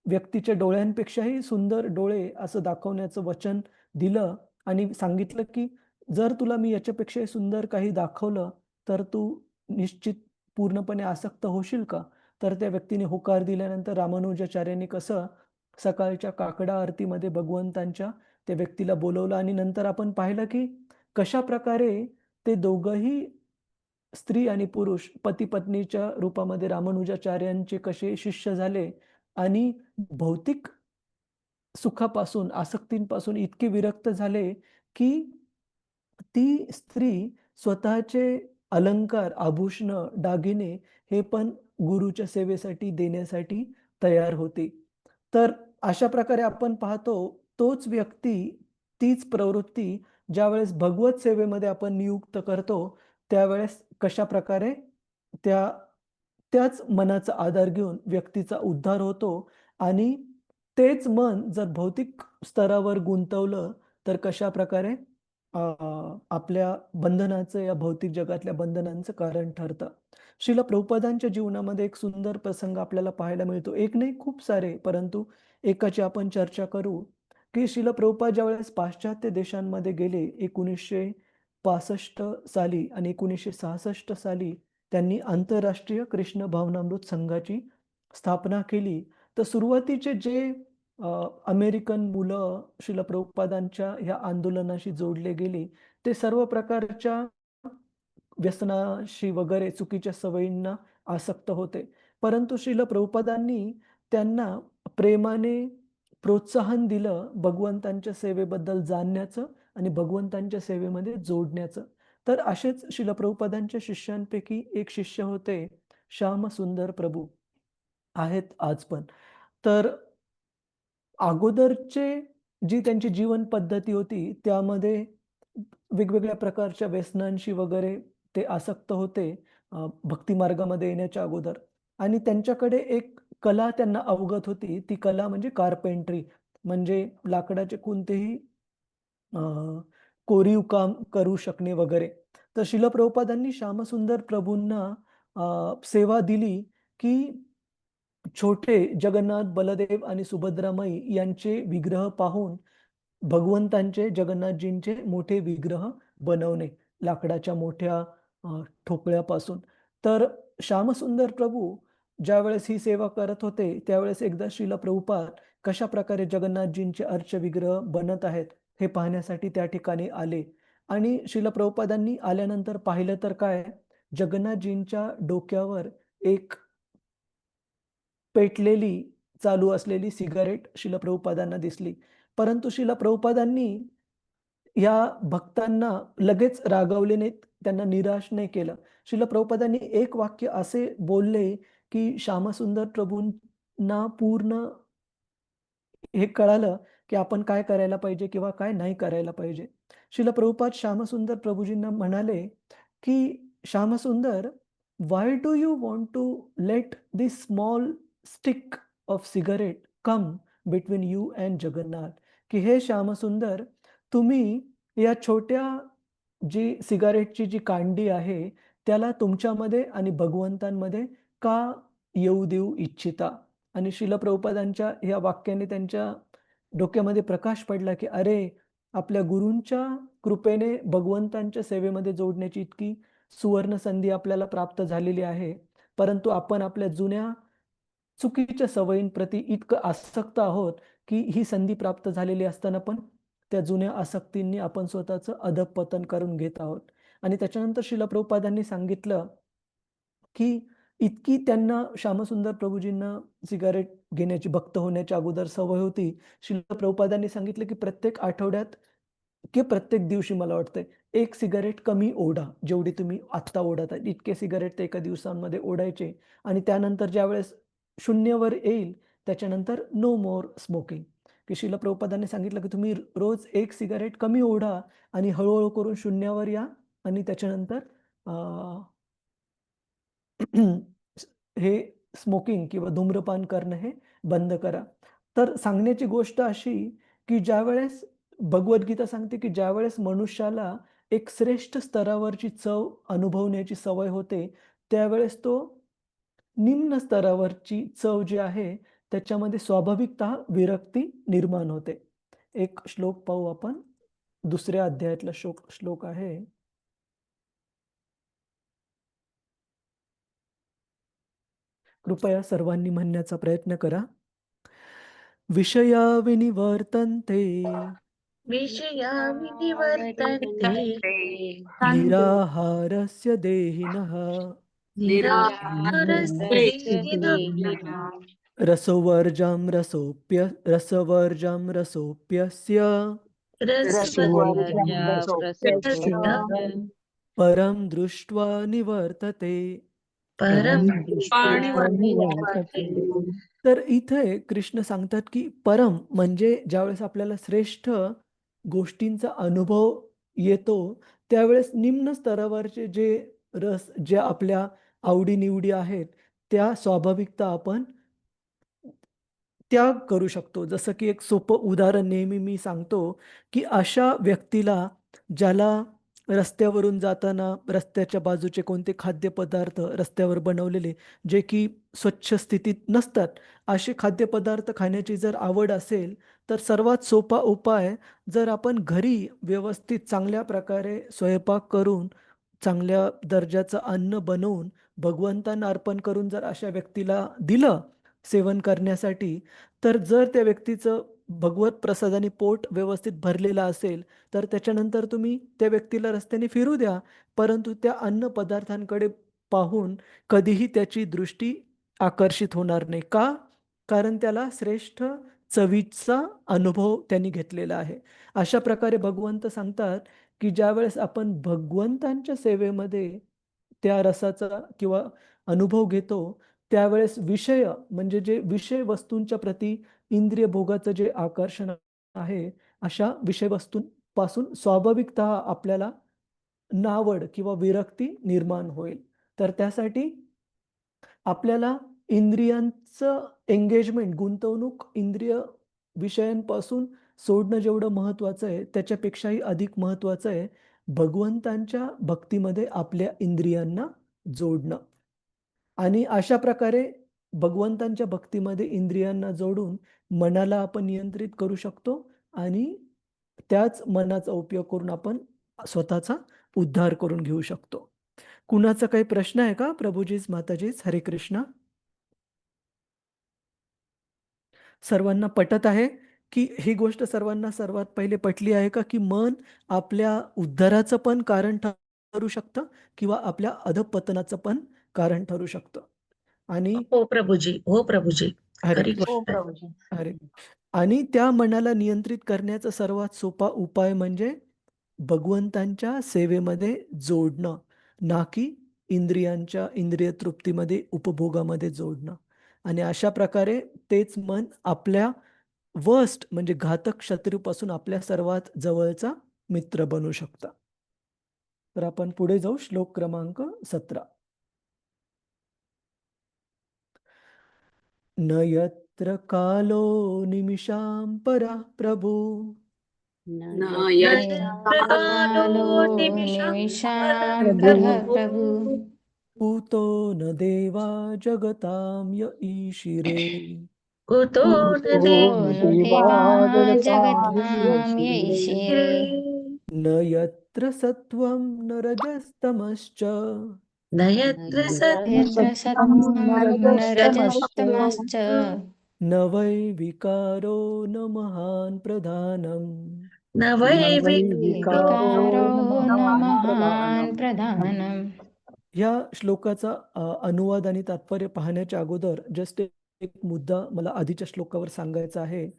व्यक्तीच्या डोळ्यांपेक्षाही सुंदर डोळे असं दाखवण्याचं वचन दिलं आणि सांगितलं, की "जर तुला मी याच्यापेक्षाही सुंदर काही दाखवलं, तर तू निश्चित पूर्णपणे आसक्त होशील का?" तर त्या व्यक्तीने होकार दिल्यानंतर रामानुजाचार्यांनी कसं सकाळच्या काकडा आरतीमध्ये भगवंतांच्या त्या व्यक्तीला बोलावलं आणि नंतर आपण पाहिलं, की कशाप्रकारे ते दोघंही स्त्री आणि पुरुष पती-पत्नीच्या रूपामध्ये रामानुजाचार्यांचे कसे शिष्य झाले आणि भौतिक सुखापासून, आसक्तींपासून इतके विरक्त झाले, की ती स्त्री स्वतःचे अलंकार, आभूषणं, दागिने हे पण गुरुच्या सेवेसाठी देण्यासाठी तयार होती. तर अशा प्रकारे आपण पाहतो तोच व्यक्ती, तीच प्रवृत्ती ज्यावेळेस भगवत सेवेमध्ये आपण नियुक्त करतो, त्यावेळेस कशाप्रकारे त्या त्याच मनाचा आधार घेऊन व्यक्तीचा उद्धार होतो आणि तेच मन जर भौतिक स्तरावर गुंतवलं, तर कशाप्रकारे अ, आपल्या बंधनाचं या भौतिक जगातल्या बंधनांचं कारण ठरतं. श्रील प्रभुपादांच्या जीवनामध्ये एक सुंदर प्रसंग आपल्याला पाहायला मिळतो. एक नाही खूप सारे, परंतु एकाची आपण चर्चा करू, की श्रील प्रभुपाद ज्यावेळेस पाश्चात्य देशांमध्ये गेले 1965 साली आणि 1966 साली त्यांनी आंतरराष्ट्रीय कृष्ण भावनामृत संघाची स्थापना केली. तर सुरुवातीचे जे अमेरिकन मुलं श्रील प्रभुपादांच्या ह्या आंदोलनाशी जोडले गेली, ते सर्व प्रकारच्या व्यसनाशी वगैरे चुकीच्या सवयींना आसक्त होते. परंतु श्रील प्रभुपादांनी त्यांना प्रेमाने प्रोत्साहन दिलं भगवंतांच्या सेवेबद्दल जाणण्याचं आणि भगवंतांच्या सेवेमध्ये जोडण्याचं. तर असेच श्रील प्रभुपादांच्या शिष्यांपैकी एक शिष्य होते श्यामसुंदर प्रभू, आहेत आज पण. तर अगोदरचे जी त्यांची जीवन पद्धती होती, त्यामध्ये वेगवेगळ्या प्रकारच्या व्यसनांशी वगैरे ते आसक्त होते भक्ती मार्गामध्ये येण्याच्या अगोदर आणि त्यांच्याकडे एक कला त्यांना अवगत होती. ती कला म्हणजे कार्पेंट्री म्हणजे लाकडाचे कोणतेही अ, कोरीव काम करू शकणे वगैरे. तर श्रील प्रभुपादांनी श्यामसुंदर प्रभूंना सेवा दिली, की छोटे जगन्नाथ, बलदेव आणि सुभद्रामाई यांचे विग्रह पाहून भगवंतांचे, जगन्नाथजींचे मोठे विग्रह बनवणे लाकडाच्या मोठ्या ठोकळ्यापासून. तर श्यामसुंदर प्रभू ज्यावेळेस ही सेवा करत होते, त्यावेळेस एकदा श्रील प्रभुपाद कशाप्रकारे जगन्नाथजींचे अर्चविग्रह बनत आहेत, हे पाहण्यासाठी त्या ठिकाणी आले आणि श्रील प्रभुपादांनी आल्यानंतर पाहिलं तर काय, जगन्नाथजींच्या डोक्यावर एक पेटलेली, चालू असलेली सिगारेट श्रील प्रभुपादांना दिसली. परंतु श्रील प्रभुपादांनी या भक्तांना लगेच रागावले नाहीत, त्यांना निराश नाही केलं. श्रील प्रभुपादांनी एक वाक्य असे बोलले, की श्यामसुंदर प्रभूंना पूर्ण हे कळालं, की आपण काय करायला पाहिजे किंवा काय नाही करायला पाहिजे. श्रील प्रभुपाद श्यामसुंदर प्रभूजींना म्हणाले, की "Shyamsundar, why do you want to let this small stick of cigarette come between you and Jagannath?" की "हे श्यामसुंदर, तुम्ही या छोट्या जी सिगारेटची जी कांडी आहे, त्याला तुमच्यामध्ये आणि भगवंतांमध्ये का येऊ देऊ इच्छिता?" आणि श्रील प्रभुपादांच्या या वाक्याने त्यांच्या डोक्यामध्ये प्रकाश पडला, की अरे, आपल्या गुरूंच्या कृपेने भगवंतांच्या सेवेमध्ये जोडण्याची इतकी सुवर्ण संधी आपल्याला प्राप्त झालेली आहे. परंतु आपण आपल्या जुन्या चुकीच्या सवयींप्रती इतकं आसक्त आहोत, की ही संधी प्राप्त झालेली असताना पण त्या जुन्या आसक्तींनी आपण स्वतःचं अधःपतन करून घेत आहोत. आणि त्याच्यानंतर श्रील प्रभुपादांनी सांगितलं, की इतकी त्यांना श्यामसुंदर प्रभूजींना सिगारेट घेण्याची, भक्त होण्याच्या अगोदर सवय होती. श्रील प्रभुपादांनी सांगितलं, की प्रत्येक आठवड्यात की प्रत्येक दिवशी मला वाटतंय, एक सिगारेट कमी ओढा, जेवढी तुम्ही आत्ता ओढत आहे. इतके सिगारेट ते एका दिवसामध्ये ओढायचे आणि त्यानंतर ज्यावेळेस शून्यावर येईल, त्याच्यानंतर नो मोर स्मोकिंग, की श्रील प्रभुपादांनी सांगितलं की तुम्ही रोज 1 सिगारेट कमी ओढा आणि हळू-हळू करून शून्यावर या आणि त्याच्यानंतर अ, हे स्मोकिंग किंवा धूम्रपान करणं हे बंद करा. तर सांगण्याची गोष्ट अशी, की ज्यावेळेस भगवद्गीता सांगते, की ज्यावेळेस मनुष्याला एक श्रेष्ठ स्तरावरची चव अनुभवण्याची सवय होते, त्यावेळेस तो निम्न स्तरावरची चव जी आहे, त्याच्यामध्ये स्वाभाविकतः विरक्ती निर्माण होते. एक श्लोक पाहू आपण. 2ऱ्या अध्यायातला श्लोक आहे. कृपया सर्वांनी म्हणण्याचा प्रयत्न करा. विषया विनिवर्तन्ते विषया विनिवर्तन्ते निराहारस्य देहिनः निराहारस्य देहिनः रसवर्जं रसोप्यस्य रसवर्जस्य परं दृष्ट्वा निवर्तते. परम तर इथे कृष्ण सांगतात, की परम म्हणजे ज्यावेळेस आपल्याला श्रेष्ठ गोष्टींचा अनुभव येतो, त्यावेळेस निम्न स्तरावरचे जे रस, ज्या आपल्या आवडी-निवडी आहेत, त्या स्वाभाविकतः आपण त्याग करू शकतो. जसं की एक सोपं उदाहरण नेहमी मी सांगतो, की अशा व्यक्तीला ज्याला रस्त्यावरून जाताना रस्त्याच्या बाजूचे कोणते खाद्यपदार्थ रस्त्यावर बनवलेले, जे की स्वच्छ स्थितीत नसतात, असे खाद्यपदार्थ खाण्याची जर आवड असेल, तर सर्वात सोपा उपाय, जर आपण घरी व्यवस्थित चांगल्या प्रकारे स्वयंपाक करून, चांगल्या दर्जाचं अन्न बनवून, भगवंतांना अर्पण करून जर अशा व्यक्तीला दिलं सेवन करण्यासाठी, तर जर त्या व्यक्तीचं भगवत प्रसादाने पोट व्यवस्थित भरलेलं असेल, तर त्याच्यानंतर तुम्ही त्या व्यक्तीला रस्त्याने फिरू द्या. परंतु त्या अन्न पदार्थांकडे पाहून कधीही त्याची दृष्टी आकर्षित होणार नाही. का? कारण त्याला श्रेष्ठ चवीचा अनुभव त्यांनी घेतलेला आहे. अशा प्रकारे भगवंत सांगतात, की ज्यावेळेस आपण भगवंतांच्या सेवेमध्ये त्या रसाचा किंवा अनुभव घेतो, त्यावेळेस विषय म्हणजे जे विषय वस्तूंच्या प्रती इंद्रिय भोगाचं जे आकर्षण आहे, अशा विषय वस्तूंपासून स्वाभाविकतः आपल्याला नावड किंवा विरक्ती निर्माण होईल. तर त्यासाठी आपल्याला इंद्रियांचं एंगेजमेंट, गुंतवणूक इंद्रिय विषयांपासून सोडणं जेवढं महत्त्वाचं आहे, त्याच्यापेक्षाही अधिक महत्त्वाचं आहे भगवंतांच्या भक्तीमध्ये आपल्या इंद्रियांना जोडणं. आणि अशा प्रकारे भगवंतांच्या भक्तीमध्ये इंद्रियांना जोडून मनाला आपण नियंत्रित करू शकतो आणि त्याच मनाचा उपयोग करून आपण स्वतःचा उद्धार करून घेऊ शकतो. कुणाचा काही प्रश्न आहे का? प्रभुजीच, माताजीच, हरे कृष्ण. सर्वांना पटत आहे, की ही गोष्ट सर्वांना सर्वात पहिले पटली आहे का, की मन आपल्या उद्धाराचं पण कारण ठरू शकतं किंवा आपल्या अधःपतनाचं पण कारण ठरू शकतं. आणि हो प्रभुजी, हो प्रभुजी. हरे खरी कृष्ण. गोष्ट आहे. अरे, आणि त्या मनाला नियंत्रित करण्याचा सर्वात सोपा उपाय म्हणजे भगवंतांच्या सेवेमध्ये जोडणं, ना की इंद्रिय तृप्तीमध्ये, उपभोगामध्ये जोडणं. आणि अशा प्रकारे तेच मन आपल्या वर्स्ट म्हणजे घातक शत्रूपासून आपल्या सर्वात जवळचा मित्र बनू शकतं. तर आपण पुढे जाऊ. श्लोक क्रमांक 17. न यत्र कालो निमिषां परः प्रभु न यत्र कालो निमिषां प्रभु पूतो न देवा जगतां य ईशिरे. कुतो न देवा जगतां यैषिरे न यत्र सत्वं न रजस्तमश्च न यत्र यत्र सत्त्वं न रजस्तमश्च न वै विकारो न महान् प्रधानम्. न वै विकारो न महान् प्रधानम्. या श्लोकाचा अनुवाद आणि तात्पर्य पाहण्याच्या अगोदर जस्ट एक मुद्दा मला आधीच्या श्लोकावर सांगायचा आहे,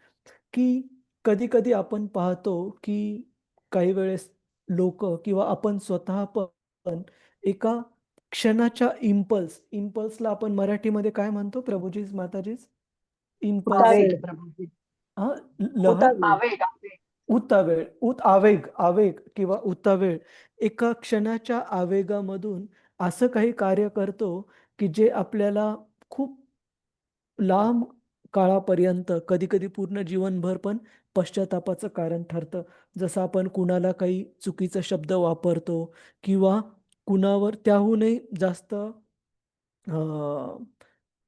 की कधी-कधी आपण पाहतो, की काही वेळेस लोकं किंवा आपण स्वतः पण एका क्षणाच्या इम्पल्सला आपण मराठीमध्ये काय म्हणतो प्रभुजीच, माताजीच? इम्पल्सिव्ह, लहर, उतावेळ, आवेग किंवा उतावेळ एका क्षणाच्या आवेगामधून असं काही कार्य करतो की जे आपल्याला खूप लांब काळापर्यंत, कधी कधी पूर्ण जीवनभर पण पश्चातापाचं कारण ठरतं. जसं आपण कुणाला काही चुकीचा शब्द वापरतो किंवा कुणावर त्याहूनही जास्त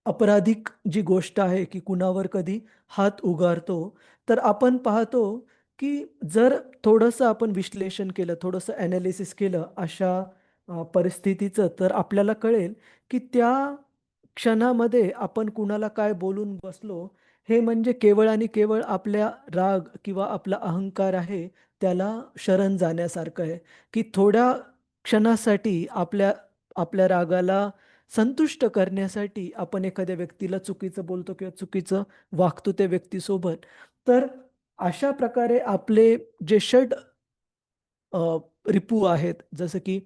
अपराधिक जी गोष्ट आहे की कुणावर कधी हात उगारतो, तर आपण पाहतो की जर थोडंसं आपण विश्लेषण केलं, थोडंसं ॲनालिसिस केलं अशा परिस्थितीचं, तर आपल्याला कळेल की त्या क्षणामध्ये आपण कुणाला काय बोलून बसलो, हे म्हणजे केवळ आणि केवळ आपल्या राग किंवा आपला अहंकार आहे त्याला शरण जाण्यासारखं आहे. की थोड्या क्षणासाठी आपल्या आपल्या रागाला संतुष्ट करण्यासाठी आपण एखाद्या व्यक्तीला चुकीचं बोलतो किंवा चुकीचं वागतो त्या व्यक्तीसोबत. तर अशा प्रकारे आपले जे रिपू आहेत, जसं की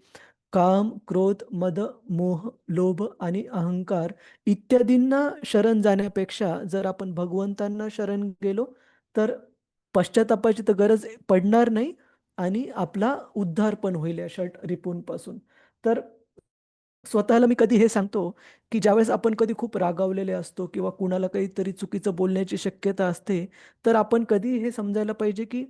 काम, क्रोध, मद, मोह, लोभ आणि अहंकार इत्यादींना शरण जाण्यापेक्षा जर आपण भगवंतांना शरण गेलो, तर पश्चातापाची तर गरज पडणार नाही आणि आपला उद्धार पण होईल या रिपूंपासून. तर स्वतःला मी कधी हे सांगतो, की ज्यावेळेस आपण कधी खूप रागावलेले असतो किंवा कुणाला काहीतरी चुकीचं बोलण्याची शक्यता असते, तर आपण कधी हे समजायला पाहिजे, की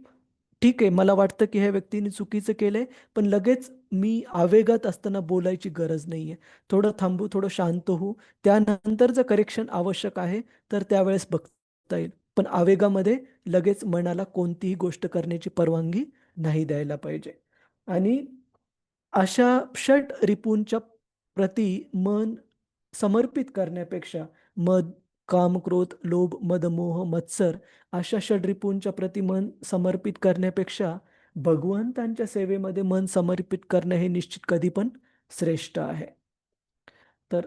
ठीक आहे, मला वाटतं, की ह्या व्यक्तीने चुकीचं केलंय, पण लगेच मी आवेगात असताना बोलायची गरज नाहीये. थोडं थांबू, थोडं शांत होऊ. त्यानंतर जर करेक्शन आवश्यक आहे, तर त्यावेळेस बघता येईल. पण आवेगामध्ये लगेच मनाला कोणतीही गोष्ट करण्याची परवानगी नाही द्यायला पाहिजे. आणि अशा रिपूंच्या प्रती मन समर्पित करण्यापेक्षा मद, काम, क्रोध, लोभ, मद, मोह, मत्सर अशा षड्रिपूंच्या प्रती मन समर्पित करण्यापेक्षा भगवंतांच्या सेवेमध्ये मन समर्पित करणं हे निश्चित कधी पण श्रेष्ठ आहे. तर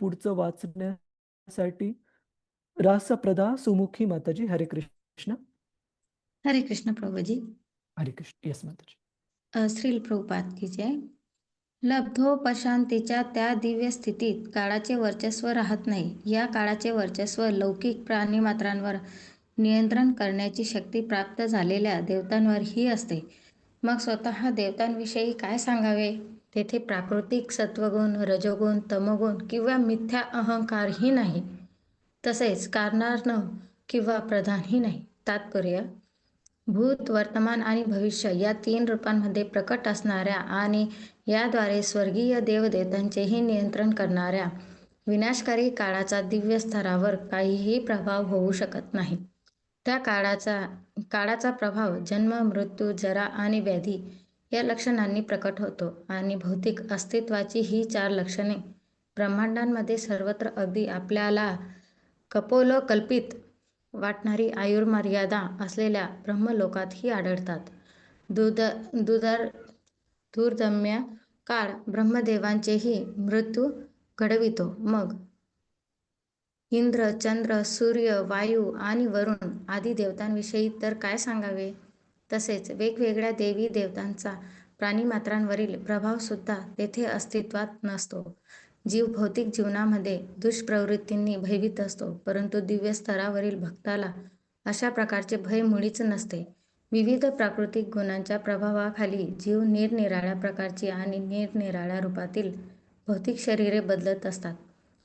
पुढचं वाचण्यासाठी रासप्रदा सुमुखी माताजी. हरे कृष्ण. हरे कृष्ण प्रभुजी. हरे कृष्ण. येस माताजी. श्रील प्रभुपाद की जय. लब्धोपशांतीच्या त्या दिव्य स्थितीत काळाचे वर्चस्व राहत नाही. या काळाचे वर्चस्व लौकिक प्राणीमात्रांवर नियंत्रण करण्याची शक्ती प्राप्त झालेल्या देवतांवरही असते. मग स्वतः देवतांविषयी काय सांगावे? तेथे प्राकृतिक सत्वगुण, रजोगुण, तमोगुण किंवा मिथ्या अहंकारही नाही. तसेच कारणार्थ किंवा प्रधानही नाही. तात्पर्य: भूत, वर्तमान आणि भविष्य या 3 रूपांमध्ये प्रकट असणाऱ्या आणि याद्वारे स्वर्गीय देवदेवतांचेही नियंत्रण करणाऱ्या विनाशकारी काळाचा दिव्य स्तरावर काहीही प्रभाव होऊ शकत नाही. त्या काळाचा प्रभाव जन्म, मृत्यू, जरा आणि व्याधी या लक्षणांनी प्रकट होतो आणि भौतिक अस्तित्वाची ही 4 लक्षणे ब्रह्मांडांमध्ये सर्वत्र अगदी आपल्याला कपोलकल्पित वाटणारी आयुर्मर्यादा असलेल्या ब्रह्मलोकातही आढळतात. दुर्दम्य काळ ब्रह्मदेवांचेही मृत्यू घडवितो. मग इंद्र, चंद्र, सूर्य, वायू आणि वरुण आदी देवतांविषयी तर काय सांगावे? तसेच वेगवेगळ्या देवी देवतांचा प्राणीमात्रांवरील प्रभावसुद्धा तेथे अस्तित्वात नसतो. जीव भौतिक जीवनामध्ये दुष्प्रवृत्तींनी भयभीत असतो, परंतु दिव्य स्तरावरील भक्ताला अशा प्रकारचे भय मुळीच नसते. विविध प्राकृतिक गुणांच्या प्रभावाखाली जीव निरनिराळ्या प्रकारची आणि निरनिराळ्या रूपातील भौतिक शरीरे बदलत असतात,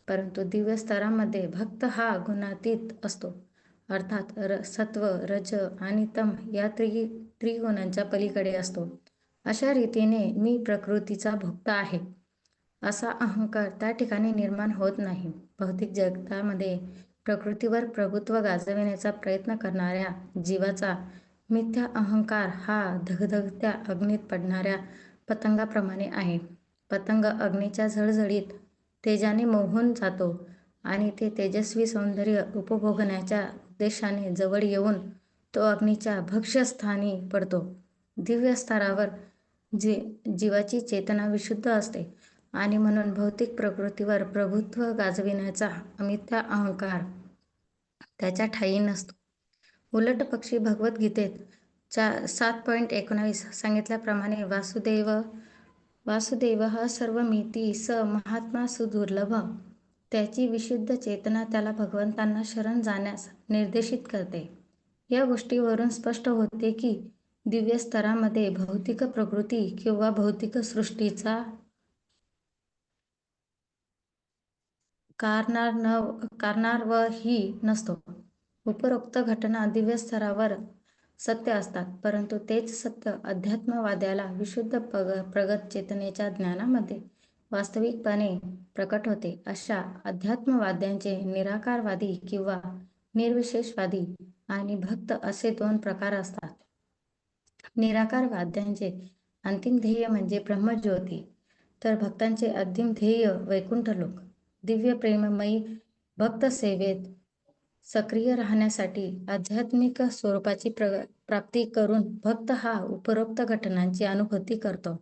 परंतु दिव्य स्तरामध्ये भक्त हा गुणातीत असतो, अर्थात सत्व, रज आणि तम या त्रिगुणांच्या पलीकडे असतो. अशा रीतीने मी प्रकृतीचा भोक्ता आहे असा अहंकार त्या ठिकाणी निर्माण होत नाही. भौतिक जगतामध्ये प्रकृतीवर प्रभुत्व गाजविण्याचा प्रयत्न करणाऱ्या जीवाचा मिथ्या अहंकार हा धगधगत्या अग्नीत पडणाऱ्या पतंगाप्रमाणे आहे. पतंग अग्नीच्या झळझळीत तेजाने मोहून जातो आणि ते तेजस्वी सौंदर्य उपभोगण्याच्या उद्देशाने जवळ येऊन तो अग्नीच्या भक्ष्यस्थानी पडतो. दिव्य स्तरावर जीवाची चेतना विशुद्ध असते आणि म्हणून भौतिक प्रकृतीवर प्रभुत्व गाजविण्याचा मिथ्या अहंकार त्याच्या ठायी नसतो. उलट पक्षी भगवद्गीतेत 7.19 सांगितल्याप्रमाणे वासुदेव सर्वमिती स महात्मा सुदुर्लभ त्याची विशुद्ध चेतना त्याला भगवंतांना शरण जाण्यास निर्देशित करते. या गोष्टीवरून स्पष्ट होते की दिव्य स्तरामध्ये भौतिक प्रकृती किंवा भौतिक सृष्टीचा कारणार्वही नसतो. उपरोक्त घटना दिव्य स्तरावर सत्य असतात, परंतु तेच सत्य अध्यात्मवाद्याला विशुद्ध प्रगत चेतनेच्या ज्ञानामध्ये वास्तविकपणे प्रकट होते. अशा अध्यात्मवाद्यांचे निराकारवादी किंवा निर्विशेषवादी आणि भक्त असे 2 प्रकार असतात. निराकारवाद्यांचे अंतिम ध्येय म्हणजे ब्रह्मज्योती, तर भक्तांचे अंतिम ध्येय वैकुंठ लोक. दिव्य प्रेममयी भक्त सेवेत सक्रिय राहण्यासाठी आध्यात्मिक स्वरूपाची प्राप्ती करून भक्त हा उपरोक्त घटनांची अनुभूती करतो.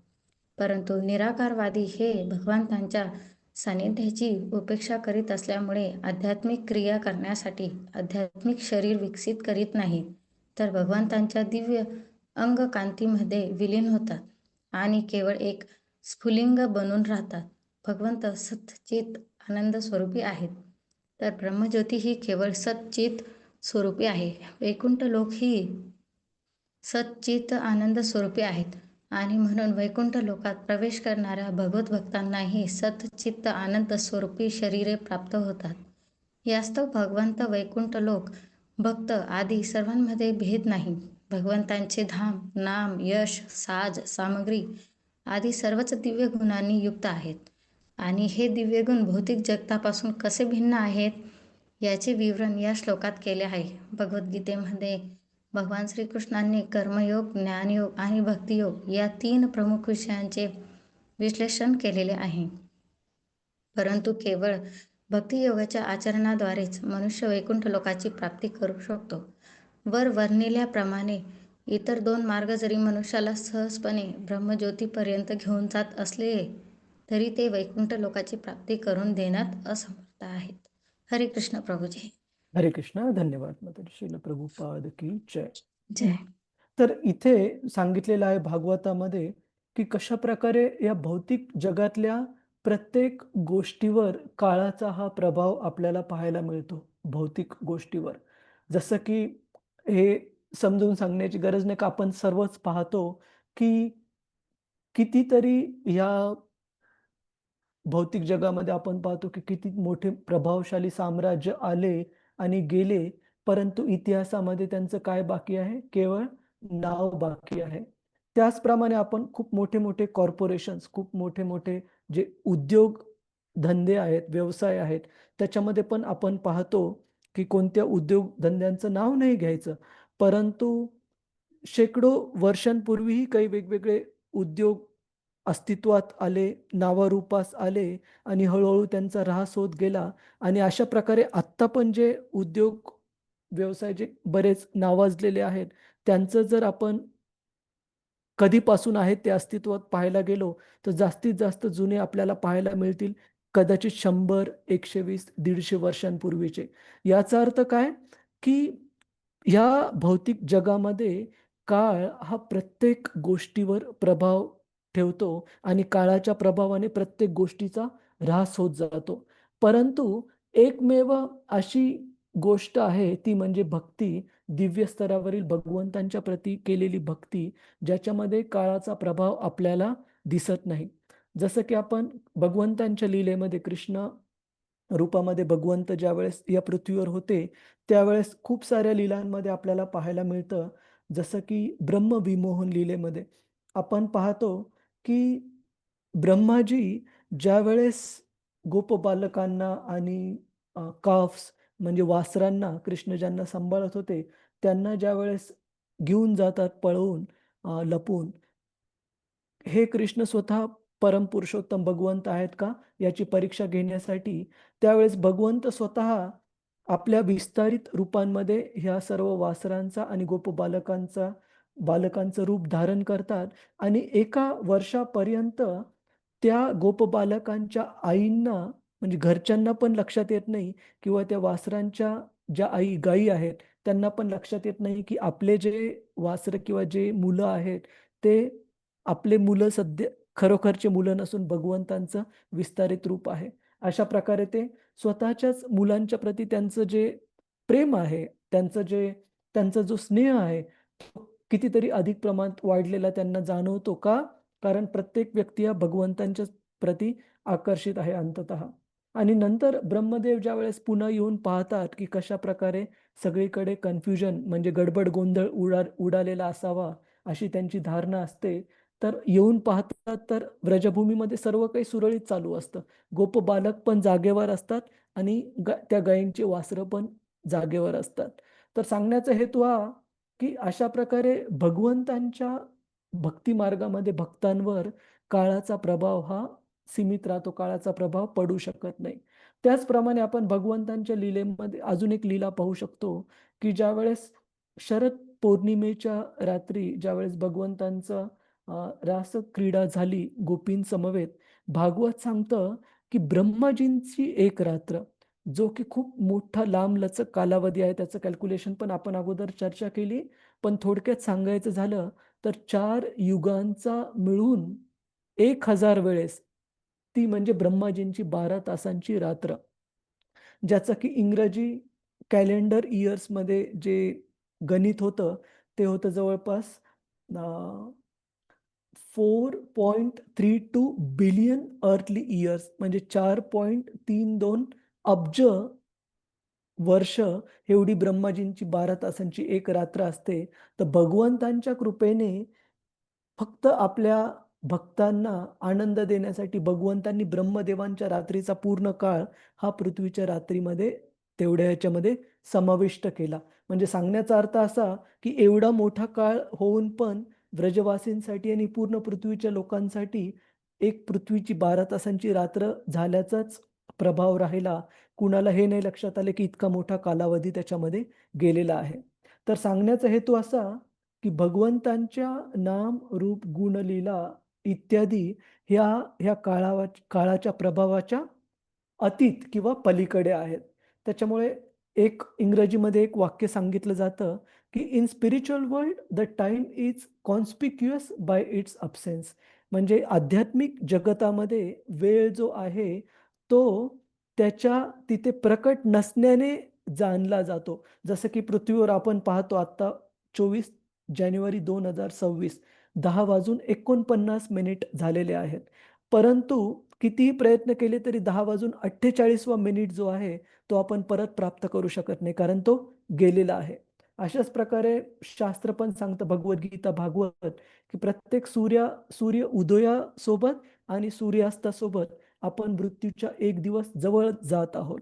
परंतु निराकारवादी हे भगवंतांच्या सान्निध्याची उपेक्षा करीत असल्यामुळे आध्यात्मिक क्रिया करण्यासाठी आध्यात्मिक शरीर विकसित करीत नाहीत, तर भगवंतांच्या दिव्य अंगकांतीमध्ये विलीन होतात आणि केवळ एक स्फुलिंग बनून राहतात. भगवंत सच्चित आनंद स्वरूपी आहेत, तर ब्रह्मज्योती ही केवळ सच्चित स्वरूपी आहे. वैकुंठ लोक ही सच्चित आनंद स्वरूपी आहेत आणि म्हणून वैकुंठ लोकात प्रवेश करणाऱ्या भगवत भक्तांनाही सच्चित आनंद स्वरूपी शरीरे प्राप्त होतात. यास्तव भगवंत, वैकुंठ लोक, भक्त आदी सर्वांमध्ये भेद नाही. भगवंतांचे धाम, नाम, यश, साज, सामग्री आदी सर्वच दिव्य गुणांनी युक्त आहेत आणि हे दिव्य गुण भौतिक जगतापासून कसे भिन्न आहेत याचे विवरण या श्लोकात केले आहे. भगवद्गीतेमध्ये भगवान श्रीकृष्णांनी कर्मयोग, ज्ञानयोग आणि भक्तियोग या 3 प्रमुख विषयांचे विश्लेषण केलेले आहे. परंतु केवळ भक्तियोगाच्या आचरणाद्वारेच मनुष्य वैकुंठ लोकाची प्राप्ती करू शकतो. वर वर्णिल्याप्रमाणे इतर 2 मार्ग जरी मनुष्याला सहजपणे ब्रह्मज्योतीपर्यंत घेऊन जात असले तरी ते वैकुंठ लोकाची प्राप्ती करून देण्यात असमर्थ आहेत. हरे कृष्ण प्रभुजी. हरे कृष्ण. धन्यवाद माताजी. श्रील प्रभुपाद की जय. जय. तर इथे सांगितलेलं आहे भागवतामध्ये की कशा प्रकारे या भौतिक जगातल्या प्रत्येक गोष्टीवर काळाचा हा प्रभाव आपल्याला पाहायला मिळतो. भौतिक गोष्टीवर जसं की हे समजून सांगण्याची गरज नाही का आपण सर्वच पाहतो की कितीतरी या भौतिक जगामध्ये आपण पाहतो की किती मोठे प्रभावशाली साम्राज्य आले आणि गेले, परंतु इतिहासामध्ये त्यांचं काय बाकी आहे? केवळ नाव बाकी आहे. त्याचप्रमाणे आपण खूप मोठे-मोठे कॉर्पोरेशन्स, खूप मोठे-मोठे जे उद्योग धंदे आहेत, व्यवसाय आहेत, त्याच्यामध्ये पण आपण पाहतो की कोणत्या उद्योगधंद्यांचं नाव नाही घ्यायचं, परंतु शेकडो वर्षांपूर्वीही काही वेगवेगळे उद्योग अस्तित्वात आले, नावारूपास आले आणि हळू-हळू त्यांचा ऱ्हास होत गेला आणि अशा प्रकारे आत्ता पण जे उद्योग व्यवसाय जे बरेच नावाजलेले आहेत, त्यांचं जर आपण कधीपासून आहेत ते अस्तित्वात पाहायला गेलो, तर जास्तीत जास्त जुने आपल्याला पाहायला मिळतील कदाचित 100, 120, 150 वर्षांपूर्वीचे. याचा अर्थ काय? की ह्या भौतिक जगामध्ये काळ हा प्रत्येक गोष्टीवर प्रभाव ठेवतो आणि काळाच्या प्रभावाने प्रत्येक गोष्टीचा ऱ्हास होत जातो. परंतु एकमेव अशी गोष्ट आहे ती म्हणजे भक्ती, दिव्य स्तरावरील भगवंतांच्या प्रती केलेली भक्ती, ज्याच्यामध्ये काळाचा प्रभाव आपल्याला दिसत नाही. जसं की आपण भगवंतांच्या लीलेमध्ये कृष्ण रूपामध्ये भगवंत ज्यावेळेस या पृथ्वीवर होते, त्यावेळेस खूप साऱ्या लीलांमध्ये आपल्याला पाहायला मिळतं. जसं की ब्रह्मविमोहन लीलेमध्ये आपण पाहतो की ब्रह्माजी ज्यावेळेस गोपबालकांना आणि काफ्स म्हणजे वासरांना कृष्ण ज्यांना सांभाळत होते, त्यांना ज्यावेळेस घेऊन जातात पळवून लपून, हे कृष्ण स्वतः परमपुरुषोत्तम भगवंत आहेत का? याची परीक्षा घेण्यासाठी त्यावेळेस भगवंत स्वतः आपल्या विस्तारित रूपांमध्ये ह्या सर्व वासरांचा आणि बालकांचं रूप धारण करतात आणि एका वर्षापर्यंत त्या गोपबालकांच्या आईंना म्हणजे घरच्यांना पण लक्षात येत नाही किंवा त्या वासरांच्या ज्या गायी आहेत, त्यांना पण लक्षात येत नाही की आपले जे वासरं किंवा जे मुलं आहेत, ते आपले मुलं खरोखरचे मुलं नसून भगवंतांचं विस्तारित रूप आहे. अशा प्रकारे ते स्वतःच्याच मुलांच्या प्रती त्यांचं जे प्रेम आहे, त्यांचा जो स्नेह आहे, तो कितीतरी अधिक प्रमाणात वाढलेला त्यांना जाणवतो. का? कारण प्रत्येक व्यक्ती हा भगवंतांच्याच प्रती आकर्षित आहे अंततः. आणि नंतर ब्रह्मदेव ज्यावेळेस पुन्हा येऊन पाहतात, की कशाप्रकारे सगळीकडे कन्फ्युजन म्हणजे गडबड गोंधळ उडालेला असावा, अशी त्यांची धारणा असते. तर येऊन पाहतात तर व्रजभूमीमध्ये सर्व काही सुरळीत चालू असतं. गोप बालक पण जागेवर असतात आणि त्या गायींची वासरं पण जागेवर असतात. तर सांगण्याचा हेतू हा, की अशा प्रकारे भगवंतांच्या भक्ती मार्गामध्ये भक्तांवर काळाचा प्रभाव हा सीमित राहतो, काळाचा प्रभाव पडू शकत नाही. त्याचप्रमाणे आपण भगवंतांच्या लीलेमध्ये अजून एक लीला पाहू शकतो, की ज्यावेळेस शरद पौर्णिमेच्या रात्री ज्यावेळेस भगवंतांचं रासक्रीडा झाली गोपींसमवेत, भागवत सांगतं, की ब्रह्माजींची एक रात्र, जो की खूप मोठा लांबलचक कालावधी आहे, त्याचं कॅल्क्युलेशन पण आपण अगोदर चर्चा केली. पण थोडक्यात सांगायचं झालं तर 4 युगांचा मिळून 1000 वेळेस ती म्हणजे ब्रह्माजींची 12 तासांची रात्र. ज्याचं की इंग्रजी कॅलेंडर इयर्समध्ये जे गणित होतं, ते होतं जवळपास 4.32 बिलियन अर्थली इयर्स म्हणजे 4.32 अब्ज वर्ष एवढी ब्रह्माजींची 12 तासांची एक रात्र असते. तर भगवंतांच्या कृपेने फक्त आपल्या भक्तांना आनंद देण्यासाठी भगवंतांनी ब्रह्मदेवांच्या रात्रीचा पूर्ण काळ हा पृथ्वीच्या रात्रीमध्ये तेवढ्या ह्याच्यामध्ये समाविष्ट केला. म्हणजे सांगण्याचा अर्थ असा, की एवढा मोठा काळ होऊन पण व्रजवासींसाठी आणि पूर्ण पृथ्वीच्या लोकांसाठी एक पृथ्वीची 12 तासांची रात्र झाल्याचाच प्रभाव राहिला. कुणाला हे नाही लक्षात आलं, की इतका मोठा कालावधी त्याच्यामध्ये गेलेला आहे. तर सांगण्याचा हेतू असा, की भगवंतांच्या नाम, रूप, गुण, लीला इत्यादी ह्या ह्या काळाच्या प्रभावाच्या अतीत किंवा पलीकडे आहेत. त्याच्यामुळे एक इंग्रजीमध्ये एक वाक्य सांगितलं जातं, की "in spiritual world the time is conspicuous by its absence." म्हणजे आध्यात्मिक जगतामध्ये वेळ जो आहे, तो त्याच्या तिथे प्रकट नसण्याने जाणला जातो. जसं की पृथ्वीवर आपण पाहतो आत्ता 24 जानेवारी 2026 10:49 झालेले आहेत. परंतु कितीही प्रयत्न केले तरी 10:48 मिनिट जो आहे, तो आपण परत प्राप्त करू शकत नाही, कारण तो गेलेला आहे. अशाच प्रकारे शास्त्र पण सांगतं भगवद्गीता, भागवत, की प्रत्येक सूर्य उदयासोबत आणि सूर्यास्तासोबत आपण मृत्यूच्या एक दिवस जवळ जात आहोत.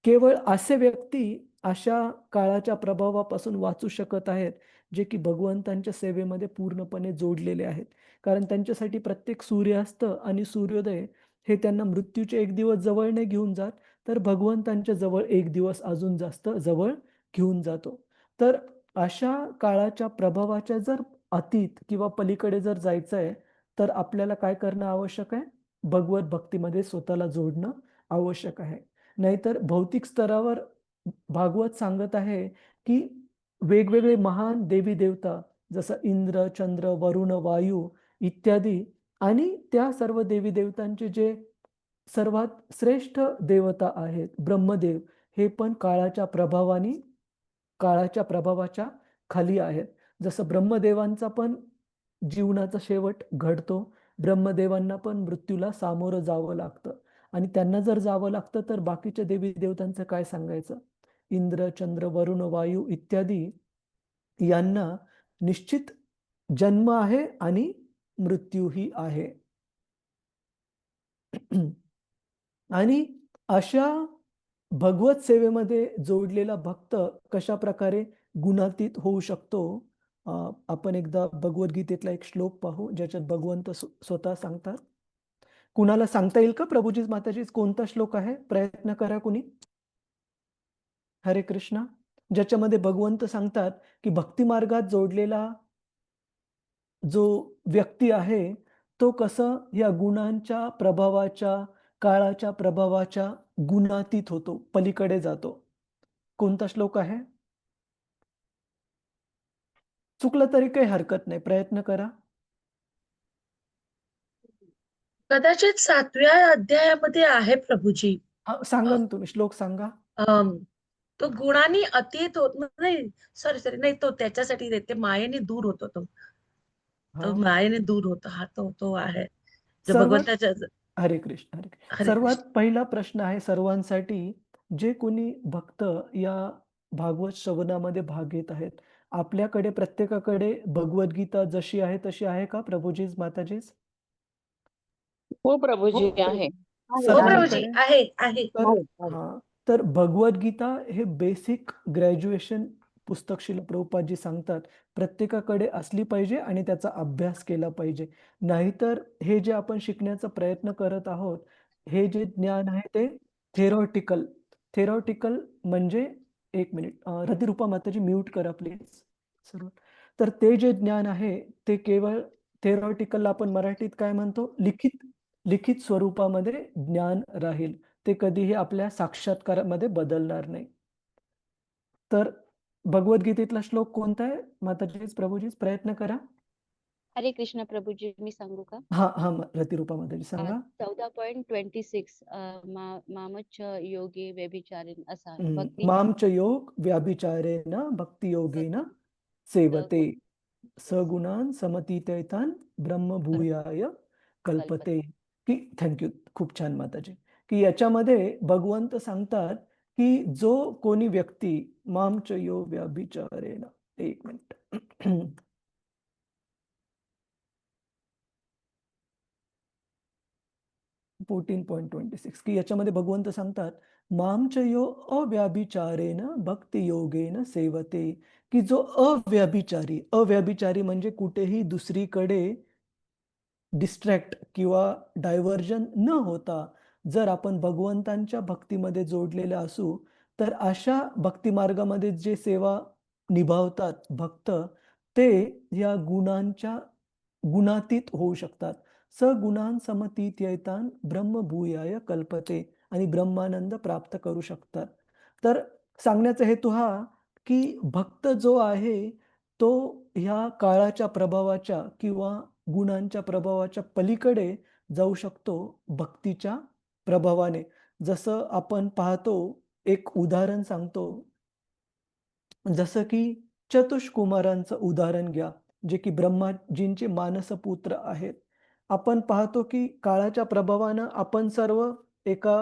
केवळ असे व्यक्ती अशा काळाच्या प्रभावापासून वाचू शकत आहेत, जे की भगवंतांच्या सेवेमध्ये पूर्णपणे जोडलेले आहेत. कारण त्यांच्यासाठी प्रत्येक सूर्यास्त आणि सूर्योदय हे त्यांना मृत्यूचे एक दिवस जवळ नाही घेऊन जात, तर भगवंतांच्या जवळ एक दिवस अजून जास्त जवळ घेऊन जातो. तर अशा काळाच्या प्रभावाच्या जर अतीत किंवा पलीकडे जर जायचं आहे, तर आपल्याला काय करणं आवश्यक आहे? भगवत भक्तीमध्ये स्वतःला जोडणं आवश्यक आहे. नाहीतर भौतिक स्तरावर भागवत सांगत आहे, की वेगवेगळे महान देवी-देवता जसं इंद्र, चंद्र, वरुण, वायू इत्यादी आणि त्या सर्व देवी-देवतांचे जे सर्वात श्रेष्ठ देवता आहेत, ब्रह्मदेव, हे पण काळाच्या प्रभावाच्या खाली आहेत. जसं ब्रह्मदेवांचा पण जीवनाचा शेवट घडतो. ब्रह्मदेवांना पण मृत्यूला सामोरं जावं लागतं आणि त्यांना जर जावं लागतं, तर बाकीच्या देवी-देवतांचं काय सांगायचं? इंद्र, चंद्र, वरुण, वायू इत्यादी यांना निश्चित जन्म आहे आणि मृत्यूही आहे. आणि अशा भगवत सेवेमध्ये जोडलेला भक्त कशाप्रकारे गुणातीत होऊ शकतो? आपण एकदा भगवद्गीतेतला एक श्लोक पाहू, ज्याच्यात भगवंत स्वतः सांगतात. कुणाला सांगता येईल का प्रभुजी माताजी कोणता श्लोक आहे? प्रयत्न करा कुणी. हरे कृष्ण. ज्याच्यामध्ये भगवंत सांगतात, की भक्ती मार्गात जोडलेला जो व्यक्ती आहे, तो कसं या गुणांच्या प्रभावाच्या, काळाच्या प्रभावाच्या गुणातीत होतो, पलीकडे जातो. कोणता श्लोक आहे? चुकलं तरी काही हरकत नाही, प्रयत्न करा. कदाचित 7व्या अध्यायामध्ये आहे प्रभूजी. सांगा ना तुम्ही श्लोक सांगा. अम, तो गुणांनी अतीत होत नाही. सॉरी सॉरी, नाही, तो त्याच्यासाठी नाही, ते मायेने दूर होतो. तो हा. मायेने दूर होतो. हा तो आहे जो सर्वात भगवंताच्या. हरे कृष्ण हरे कृष्ण. हरे सर्वात कृष्ण. पहिला प्रश्न आहे सर्वांसाठी, जे कोणी भक्त या भागवत श्रवणामध्ये भाग घेत आहेत, आपल्याकडे प्रत्येकाकडे भगवद्गीता जशी आहे तशी आहे का प्रभूजीज माताजीज? हो प्रभूजी आहे. हो प्रभूजी, सर्वांकडे? आहे आहे. तर हा, तर भगवद्गीता हे बेसिक ग्रॅज्युएशन पुस्तक शिल प्रभुपादजी सांगतात प्रत्येकाकडे असली पाहिजे आणि त्याचा अभ्यास केला पाहिजे. नाहीतर हे जे आपण शिकण्याचा प्रयत्न करत आहोत, हे जे ज्ञान आहे ते थेरॉटिकल. थेरॉटिकल म्हणजे एक मिनिट, रतिरूपा माताजी म्यूट करा प्लीज सर्व. तर ते जे ज्ञान आहे ते केवळ थेरॉटिकल, आपण मराठीत काय म्हणतो, लिखित लिखित स्वरूपामध्ये ज्ञान राहील. ते कधीही आपल्या साक्षात्कारामध्ये बदलणार नाही. तर भगवद्गीतेतला श्लोक कोणता आहे माताजीच प्रभूजीच? प्रयत्न करा. हरे कृष्ण प्रभूजी, मी सांगू का? हा रतिरूपा माताजी सांगा. 14.26 मामच्छ योगे व्यभिचारेण असा भक्ती माम च योग व्याभिचारेण भक्ती योगेन सेवते सगुणान समतीतैतान ब्रह्मभूयाय कल्पते. की थँक्यू, खूप छान माताजी. की याच्यामध्ये भगवंत सांगतात की जो कोणी व्यक्ती माम च यो व्याभिचारेण, एक मिनिट, 14.26 की याच्यामध्ये भगवंत सांगतात मामचयो अव्याभिचारेण भक्ती योगेन सेवते. की जो अव्याभिचारी म्हणजे कुठेही दुसरीकडे डिस्ट्रॅक्ट किंवा डायव्हर्जन न होता जर आपण भगवंतांच्या भक्तीमध्ये जोडलेले असू, तर अशा भक्ती मार्गामध्ये जे सेवा निभावतात भक्त, ते या गुणांच्या गुणातीत होऊ शकतात. सगुणान समतीत्यैतान ब्रह्मभूयाय कल्पते, आणि ब्रह्मानंद प्राप्त करू शकतात. तर सांगण्याचा हेतू हा की भक्त जो आहे तो ह्या काळाच्या प्रभावाच्या किंवा गुणांच्या प्रभावाच्या पलीकडे जाऊ शकतो भक्तीच्या प्रभावाने. जसं आपण पाहतो, एक उदाहरण सांगतो, जसं की चतुष्कुमारांचं उदाहरण घ्या, जे की ब्रह्माजींचे मानसपुत्र आहेत. आपण पाहतो की काळाच्या प्रभावानं आपण सर्व एका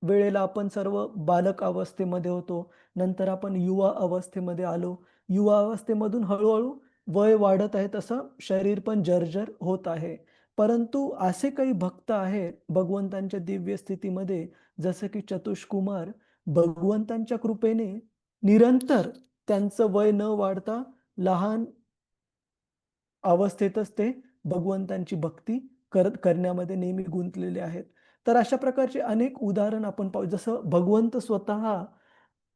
वेळेला आपण सर्व बालक अवस्थेमध्ये होतो. नंतर आपण युवा अवस्थेमध्ये आलो. युवा अवस्थेमधून हळू-हळू वय वाढत आहे तसं शरीर पण जर्जर होत आहे. परंतु असे काही भक्त आहेत भगवंतांच्या दिव्य स्थितीमध्ये, जसं की चतुष्कुमार, भगवंतांच्या कृपेने निरंतर त्यांचं वय न वाढता लहान अवस्थेतच ते भगवंतांची भक्ती करण्यामध्ये नेहमी गुंतलेले आहेत. तर अशा प्रकारचे अनेक उदाहरण आपण पाहू. जसं भगवंत स्वतः,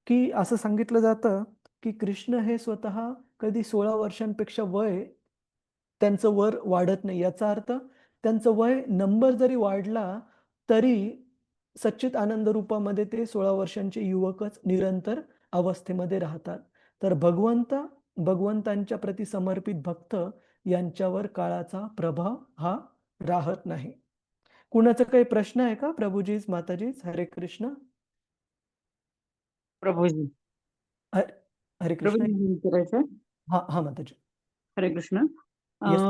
की असं सांगितलं जातं की कृष्ण हे स्वतः कधी 16 वर्षांपेक्षा वय त्यांचं वाढत नाही. याचा अर्थ त्यांचं वय नंबर जरी वाढला तरी सच्चित आनंद रूपामध्ये ते 16 वर्षांचे युवकच निरंतर अवस्थेमध्ये राहतात. तर भगवंतांच्या प्रती समर्पित भक्त यांच्यावर काळाचा प्रभाव हा राहत नाही. कुणाचा काही प्रश्न आहे का प्रभूजीज माताजीज? हरे कृष्ण. प्रभूजी हरे कृष्ण. विचारायचं. हा माताजी. हरे कृष्ण. येस.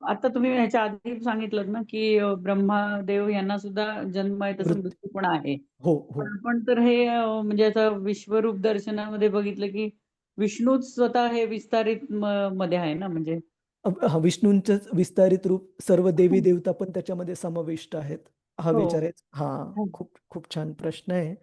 आता तुम्ही ह्याच्या आधी सांगितलं ना की ब्रह्मादेव यांना सुद्धा जन्म आहे तसं मृत्यू पण आहे. हो हो. पण आपण तर हे म्हणजे आता विश्वरूप दर्शनामध्ये बघितलं की विष्णूच स्वतः हे विस्तारित मध्ये आहे ना, म्हणजे विष्णूंचंच विस्तारित रूप, सर्व देवी देवता पण त्याच्यामध्ये समाविष्ट आहेत. हा हो. विचारायचा. हा, हो. खूप खूप छान प्रश्न आहे.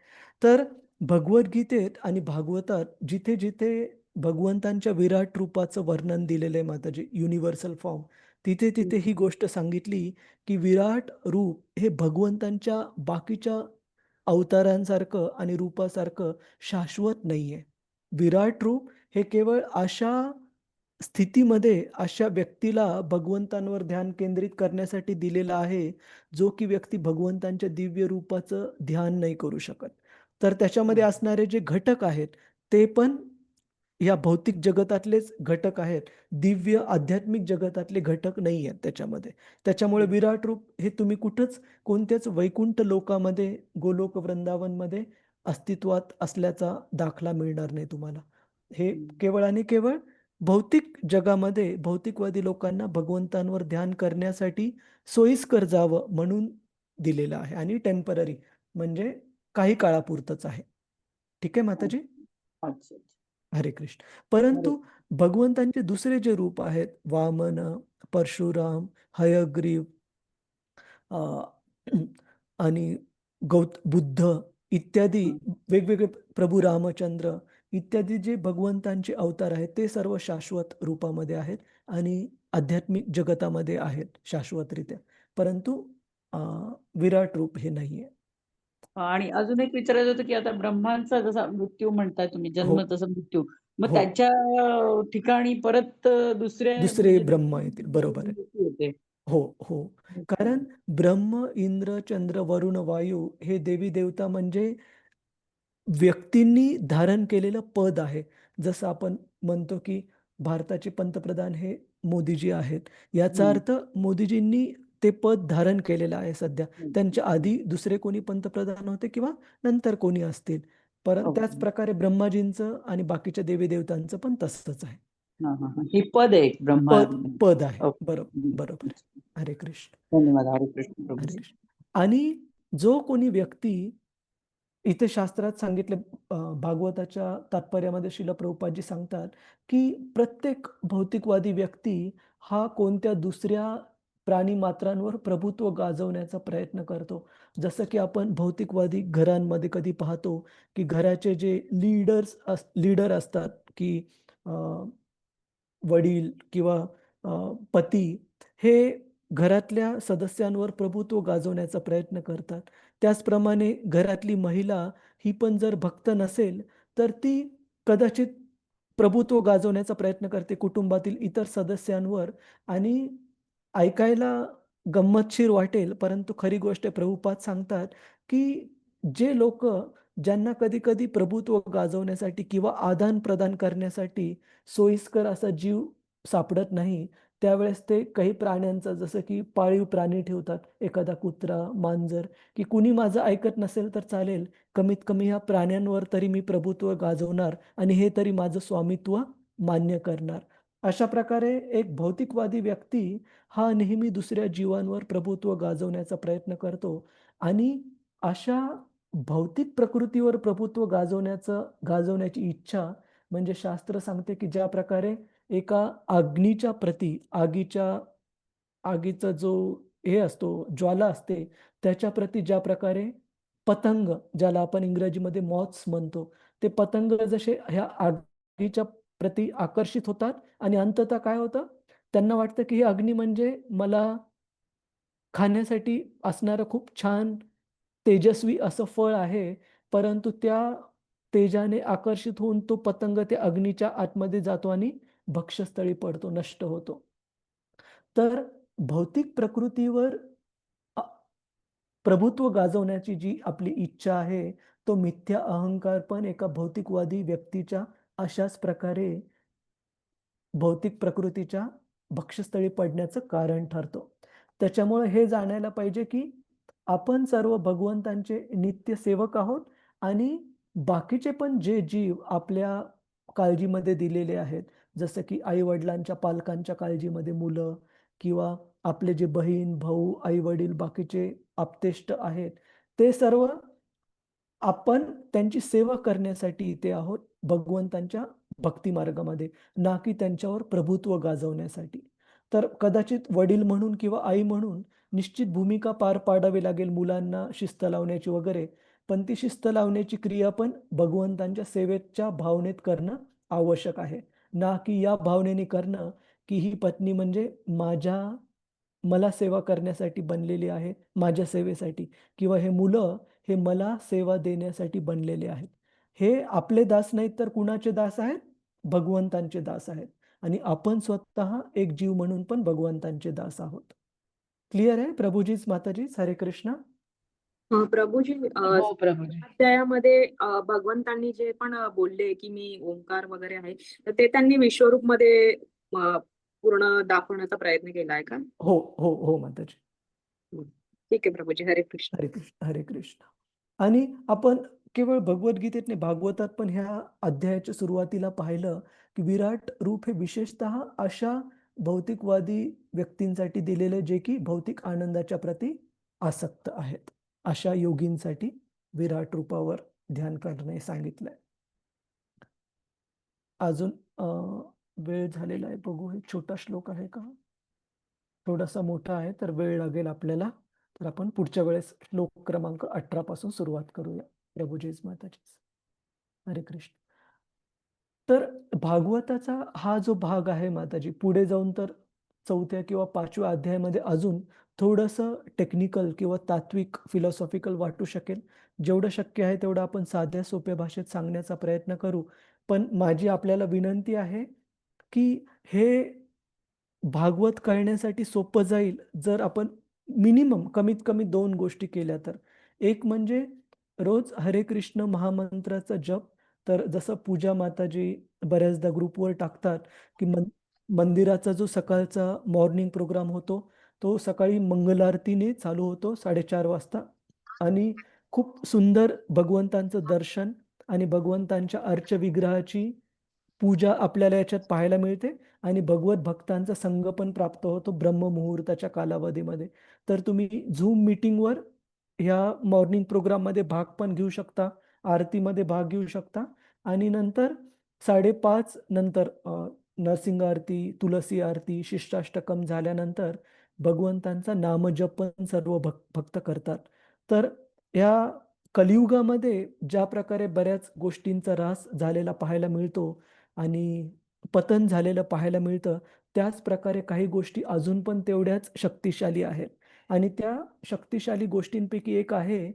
तर भगवद्गीतेत आणि भागवतात जिथे जिथे भगवंतांच्या विराट रूपाचं वर्णन दिलेलं आहे माताजी, युनिव्हर्सल फॉर्म, तिथे तिथे ही गोष्ट सांगितली की विराट रूप हे भगवंतांच्या बाकीच्या अवतारांसारखं आणि रूपासारखं शाश्वत नाहीये. विराट रूप हे केवळ अशा स्थितीमध्ये अशा व्यक्तीला भगवंतांवर ध्यान केंद्रित करण्यासाठी दिलेलं आहे, जो की व्यक्ती भगवंतांच्या दिव्य रूपाचं ध्यान नाही करू शकत. तर त्याच्यामध्ये असणारे जे घटक आहेत ते पण या भौतिक जगतातलेच घटक आहेत. दिव्य आध्यात्मिक जगतातले घटक नाही आहेत त्याच्यामध्ये. त्याच्यामुळे विराट रूप हे तुम्ही कुठंच कोणत्याच वैकुंठ लोकामध्ये, गोलोक वृंदावनमध्ये अस्तित्वात असल्याचा दाखला मिळणार नाही तुम्हाला. हे केवळ आणि केवळ भौतिक जगामध्ये भौतिकवादी लोकांना भगवंतांवर ध्यान करण्यासाठी सोयीस्कर जावं म्हणून दिलेलं आहे आणि टेम्पररी म्हणजे काही काळापुरतंच आहे. ठीक आहे माताजी? अच्छा. हरे कृष्ण. परंतु भगवंतांचे दुसरे जे रूप आहेत, वामन, परशुराम, हयग्रीव आणि बुद्ध इत्यादी वेगवेगळे प्रभू रामचंद्र इत्यादी जे भगवंतांचे अवतार आहेत ते सर्व शाश्वत रूपामध्ये आहेत आणि आध्यात्मिक जगतामध्ये आहेत शाश्वतरित्या. परंतु विराट रूप हे नाहीये. आणि अजून एक विचारायचं होतं की आता ब्रह्मांचा जसा मृत्यू म्हणताय तुम्ही, जन्म हो. तसा मृत्यू, मग हो. त्याच्या ठिकाणी परत दुसरे दुसरे ब्रह्म येतील. बरोबर आहे. मृत्यू होते. हो, हो. कारण ब्रह्म, इंद्र, चंद्र, वरुण, वायू हे देवी देवता म्हणजे व्यक्तींनी धारण केलेलं पद आहे. जसं आपण म्हणतो की भारताचे पंतप्रधान हे मोदीजी आहेत. याचा अर्थ मोदीजींनी ते पद धारण केलेलं आहे सध्या. त्यांच्या आधी दुसरे कोणी पंतप्रधान होते किंवा नंतर कोणी असतील. परंतु त्याच प्रकारे ब्रह्माजींचं आणि बाकीच्या देवी देवतांचं पण तसंच आहे. ही पद आहे ब्रह्मा. पद आहे. ओके. बरोबर. हरे कृष्ण. धन्यवाद. हरे कृष्ण प्रभू. हरे कृष्ण. आणि जो कोणी व्यक्ती इथे शास्त्रात सांगितले भागवताच्या तात्पर्यामध्ये श्रील प्रभुपादजी सांगतात की प्रत्येक भौतिकवादी व्यक्ती हा कोणत्या दुसऱ्या प्राणी मात्रांवर प्रभुत्व गाजवण्याचा प्रयत्न करतो. जसं की आपण भौतिकवादी घरांमध्ये कधी पाहतो की घराचे जे लीडर असतात की वडील किंवा पती हे घरातल्या सदस्यांवर प्रभुत्व गाजवण्याचा प्रयत्न करतात. त्याचप्रमाणे घरातली महिला ही पण जर भक्त नसेल तर ती कदाचित प्रभुत्व गाजवण्याचा प्रयत्न करते कुटुंबातील इतर सदस्यांवर आणि ऐकायला गंमतशीर वाटेल परंतु खरी गोष्ट प्रभुपाद सांगतात की जे लोक ज्यांना कधी-कधी प्रभुत्व गाजवण्यासाठी किंवा आदान-प्रदान करण्यासाठी सोयीस्कर असा जीव सापडत नाही, त्यावेळेस ते काही प्राण्यांचा जसं की पाळीव प्राणी ठेवतात. एखादा कुत्रा, मांजर की कुणी माझं ऐकत नसेल तर चालेल, कमीत कमी ह्या प्राण्यांवर तरी मी प्रभुत्व गाजवणार आणि हे तरी माझं स्वामित्व मान्य करणार. अशा प्रकारे एक भौतिकवादी व्यक्ती हा नेहमी दुसऱ्या जीवांवर प्रभुत्व गाजवण्याचा प्रयत्न करतो आणि अशा भौतिक प्रकृतीवर प्रभुत्व गाजवण्याची इच्छा म्हणजे शास्त्र सांगते की ज्या प्रकारे एका अग्नीच्या प्रती आगीचा जो हे असतो ज्वाला असते त्याच्या प्रती ज्या प्रकारे पतंग ज्याला आपण इंग्रजीमध्ये मॉथ्स म्हणतो ते पतंग जसे ह्या आगीच्या प्रती आकर्षित होतात आणि अंततः काय होतं त्यांना वाटतं की ही अग्नी म्हणजे मला खाण्यासाठी असणारं खूप छान तेजस्वी असं फळ आहे परंतु त्या तेजाने आकर्षित होऊन तो पतंग त्या अग्नीच्या आतमध्ये जातो आणि भक्ष्यस्थळी पडतो, नष्ट होतो. तर भौतिक प्रकृतीवर प्रभुत्व गाजवण्याची जी आपली इच्छा आहे, तो मिथ्या अहंकार पण एका भौतिकवादी व्यक्तीच्या अशाच प्रकारे भौतिक प्रकृतीच्या भक्ष्यस्थळी पडण्याचं कारण ठरतो. त्याच्यामुळे हे जाणायला पाहिजे की आपण सर्व भगवंतांचे नित्य सेवक आहोत आणि बाकीचे पण जे जीव आपल्या काळजीमध्ये दिलेले आहेत, जसं की आई-वडिलांच्या, पालकांच्या काळजीमध्ये मुलं किंवा आपले जे बहीण, भाऊ, आई-वडील, बाकीचे आप्तेष्ट आहेत, ते सर्व आपण त्यांची सेवा करण्यासाठी इथे आहोत भगवंतांच्या भक्ती मार्गामध्ये, ना की त्यांच्यावर प्रभुत्व गाजवण्यासाठी. तर कदाचित वडील म्हणून किंवा आई म्हणून निश्चित भूमिका पार पाडावी लागेल मुलांना शिस्त लावण्याची वगैरे. पण ती शिस्त लावण्याची क्रिया पण भगवंतांच्या सेवेच्या भावनेत करणं आवश्यक आहे. ना की या भावनेने करणं, की ही पत्नी म्हणजे मला सेवा करण्यासाठी बनलेली आहे, माझ्या सेवेसाठी किंवा हे मुलं हे मला सेवा देण्यासाठी बनलेले आहेत. हे आपले दास नाहीत तर कुणाचे दास आहेत? भगवंतांचे दास आहेत आणि आपण स्वतः एक जीव म्हणून पण भगवंतांचे दास आहोत. क्लिअर आहे प्रभुजीच, माताजीच? हरे कृष्ण. प्रभूजी हो प्रभूजी. अध्यायामध्ये भगवंतांनी जे पण बोलले की मी ओंकार वगैरे आहे, तर ते त्यांनी विश्वरूपमध्ये पूर्ण दाखवण्याचा प्रयत्न केलाय का? हो हो हो माताजी. ठीक आहे प्रभूजी. हरे कृष्ण. हरे कृष्ण हरे कृष्ण. आणि आपण केवळ भगवद्गीतेत नाही, भागवतात पण ह्या अध्यायाच्या सुरुवातीला पाहिलं की विराट रूप हे विशेषतः अशा भौतिकवादी व्यक्तींसाठी दिलेले जे की भौतिक आनंदाच्या प्रती आसक्त आहेत, अशा योगींसाठी विराट रूपावर ध्यान करणे सांगितलंय. अजून वेळ झालेला आहे, बघू. हे छोटा श्लोक आहे का, थोडासा मोठा आहे तर वेळ लागेल आपल्याला, तर आपण पुढच्या वेळेस श्लोक क्रमांक 18 पासून सुरुवात करूया. प्रभुजीज माताजीज. हरे कृष्ण. तर भागवताचा हा जो भाग आहे माताजी, पुढे जाऊन तर 4थ्या किंवा 5व्या अध्यायामध्ये अजून थोडंसं टेक्निकल किंवा तात्विक फिलॉसॉफिकल वाटू शकेल. जेवढं शक्य आहे तेवढं आपण साध्या सोप्या भाषेत सांगण्याचा प्रयत्न करू. पण माझी आपल्याला विनंती आहे की हे भागवत कळण्यासाठी सोपं जाईल जर आपण मिनिमम कमीत कमी 2 गोष्टी केल्या तर. एक म्हणजे रोज हरे कृष्ण महामंत्राचा जप. तर जसं पूजा माताजी बऱ्याचदा ग्रुपवर टाकतात की मंदिराचा जो सकाळचा मॉर्निंग प्रोग्राम होतो, तो सकाळी मंगलारतीने चालू होतो 4:30 वाजता आणि खूप सुंदर भगवंतांचं दर्शन आणि भगवंतांच्या अर्चविग्रहाची पूजा आपल्याला याच्यात पाहायला मिळते आणि भगवत भक्तांचा संग पण प्राप्त होतो ब्रह्ममुहूर्ताच्या कालावधीमध्ये. तर तुम्ही झूम मीटिंगवर ह्या मॉर्निंग प्रोग्राममध्ये भाग पण घेऊ शकता, आरतीमध्ये भाग घेऊ शकता आणि नंतर 5:30 नंतर नरसिंह आरती, तुलसी आरती, शिष्टाष्टकम झाल्यानंतर भगवंतांचा नामजप पण सर्व भक्त करतात. तर या कलियुगामध्ये ज्या प्रकारे बऱ्याच गोष्टींचा ऱ्हास झालेला पाहायला मिळतो आणि पतन झालेलं पाहायला मिळतं, त्याच प्रकारे काही गोष्टी अजून पण तेवढ्याच शक्तिशाली आहेत आणि त्या शक्तिशाली गोष्टींपैकी एक आहे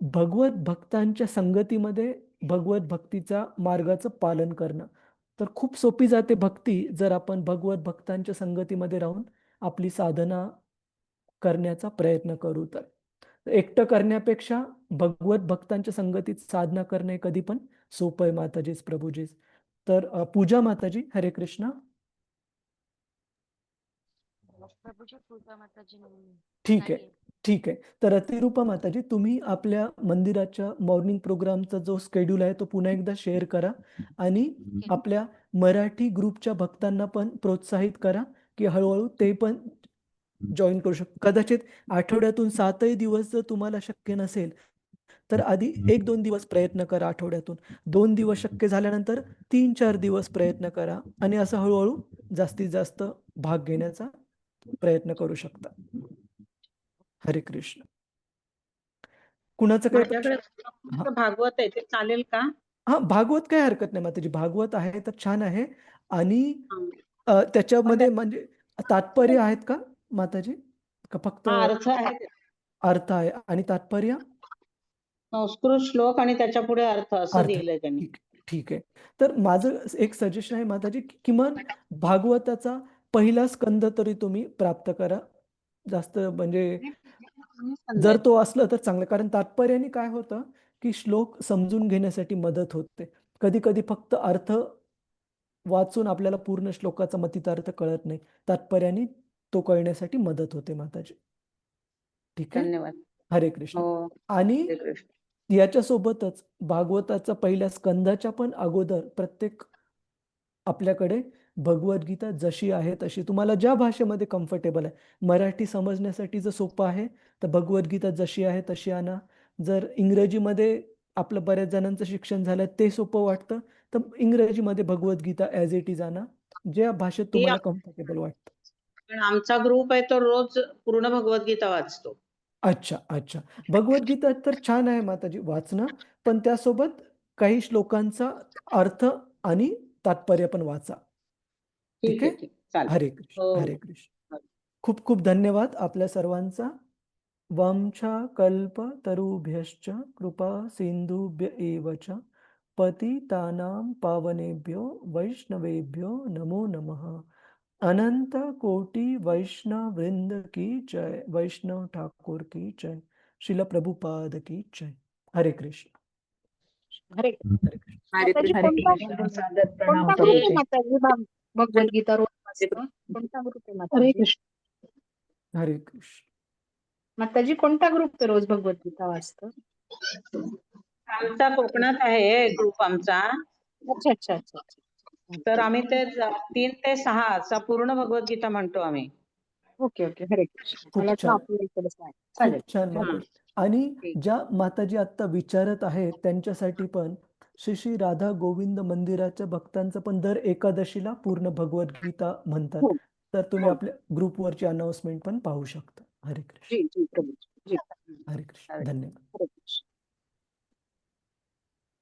भगवत भक्तांच्या संगतीमध्ये भगवत भक्तीचा मार्गाचं पालन करणं. तर खूप सोपी जाते भक्ती जर आपण भगवत भक्तांच्या संगतीमध्ये राहून आपली साधना करण्याचा प्रयत्न करू तर. एकटं करण्यापेक्षा भगवत भक्तांच्या संगतीत साधना करणे कधी पण सोपं आहे माताजीच प्रभूजीच. तर पूजा माताजी. हरे कृष्ण. प्रभूजी पूजा माताजी ठीक आहे नाहीये. ठीक आहे. तर रतिरूपा माताजी, तुम्ही आपल्या मंदिराच्या मॉर्निंग प्रोग्रामचा जो शेड्यूल आहे तो पुन्हा एकदा शेअर करा आणि आपल्या मराठी ग्रुपच्या भक्तांना पण प्रोत्साहित करा की हळूहळू ते पण जॉईन करू शकतो. कदाचित आठवड्यातून 7ही दिवस जर तुम्हाला शक्य नसेल तर आधी 1-2 दिवस प्रयत्न करा आठवड्यातून. 2 दिवस शक्य झाल्यानंतर 3-4 दिवस प्रयत्न करा आणि असं हळूहळू जास्तीत जास्त भाग घेण्याचा प्रयत्न करू शकता. हरे कृष्ण. कुणाचं काही माझ्याकडे हा भागवत आहे ते चालेल का? हा भागवत काही हरकत नाही माताजी. भागवत आहे तर छान आहे आणि हा. त्याच्यामध्ये म्हणजे तात्पर्य आहेत का माताजी, का फक्त हा अर्थ आहे, अर्थ आहे आणि तात्पर्य संस्कृत श्लोक आणि त्याच्या पुढे अर्थ असं अर्थ. दिलंय त्यांनी. ठीक ठीक आहे. तर माझं एक सजेशन आहे माताजी, किमान भागवताचा पहिला स्कंद तरी तुम्ही प्राप्त करा. जास्त म्हणजे जर तो असलं तर चांगलं, कारण तात्पर्याने काय होतं की श्लोक समजून घेण्यासाठी मदत होते. कधी कधी फक्त अर्थ वाचून आपल्याला पूर्ण श्लोकाचा मतितार्थ कळत नाही. तात्पर्याने तो कळण्यासाठी मदत होते माताजी. ठीक आहे. धन्यवाद. हरे कृष्ण. हो. आणि हरे कृष्ण. याच्यासोबतच भागवताचा पहिल्या स्कंदाच्या पण अगोदर प्रत्येक आपल्याकडे भगवद्गीता जशी आहे तशी तुम्हाला ज्या भाषेमध्ये कम्फर्टेबल आहे. मराठी समजण्यासाठी जर सोपं आहे तर भगवद्गीता जशी आहे तशी आणा. जर इंग्रजीमध्ये आपलं बऱ्याच जणांचं शिक्षण झालं ते सोपं वाटतं तर इंग्रजीमध्ये भगवद्गीता ॲज इट इज आणा. ज्या भाषेत ती तुम्हाला कम्फर्टेबल वाटतं. पण आमचा ग्रुप आहे तो रोज पूर्ण भगवद्गीता वाचतो. अच्छा अच्छा. भगवद्गीता तर छान आहे माताजी वाचणं, पण त्यासोबत काही श्लोकांचा अर्थ आणि तात्पर्य पण वाचा. ठीक ठीक आहे, आहे. ठीक चालेल. हरे कृष्ण हो. हरे कृष्ण. खूप खूप धन्यवाद आपल्या सर्वांचा. वाञ्छाकल्पतरुभ्यश्च कृपा सिन्धुभ्य एव च पतितानां पावनेभ्यो वैष्णवेभ्यो नमो नमः. अनंत कोटि वैष्णव वृंद की जय. वैष्णव ठाकुर की जय. श्रील प्रभुपाद की जय. हरे कृष्ण. हरे हरे कृष्ण. हरे माताजी कृष्ण. कोणता सादर प्रणाम कोणता करतो. ग्रुप आहे माताजी भगवद्गीता रोज वाचतं? कोणता ग्रुप आहे हरे माताजी? कृष्ण. हरे कृष्ण. माताजी कोणता ग्रुप आहे रोज भगवद्गीता वाचतं? आमचा कोकणात आहे ग्रुप आमचा. अच्छा अच्छा अच्छा अच्छा. तर आम्ही ते 3 ते 6 पूर्ण भगवद्गीता म्हणतो आम्ही. Okay okay. हरे कृष्ण. खूप मला वाटलं छान. आपल्या इकडेच आहे. चालेल. खूप छान हरे माताजी. आणि ठीक. ज्या माताजी आता विचारत आहेत त्यांच्यासाठी पण श्री श्री राधा गोविंद मंदिराच्या भक्तांचं पण दर एकादशीला पूर्ण भगवद्गीता म्हणतात. हो तर तुम्ही हो. आपल्या ग्रुपवरची अनाउन्समेंट पण पाहू शकता. हरे कृष्ण. जी जी प्रभू जी. हरे कृष्ण. धन्यवाद.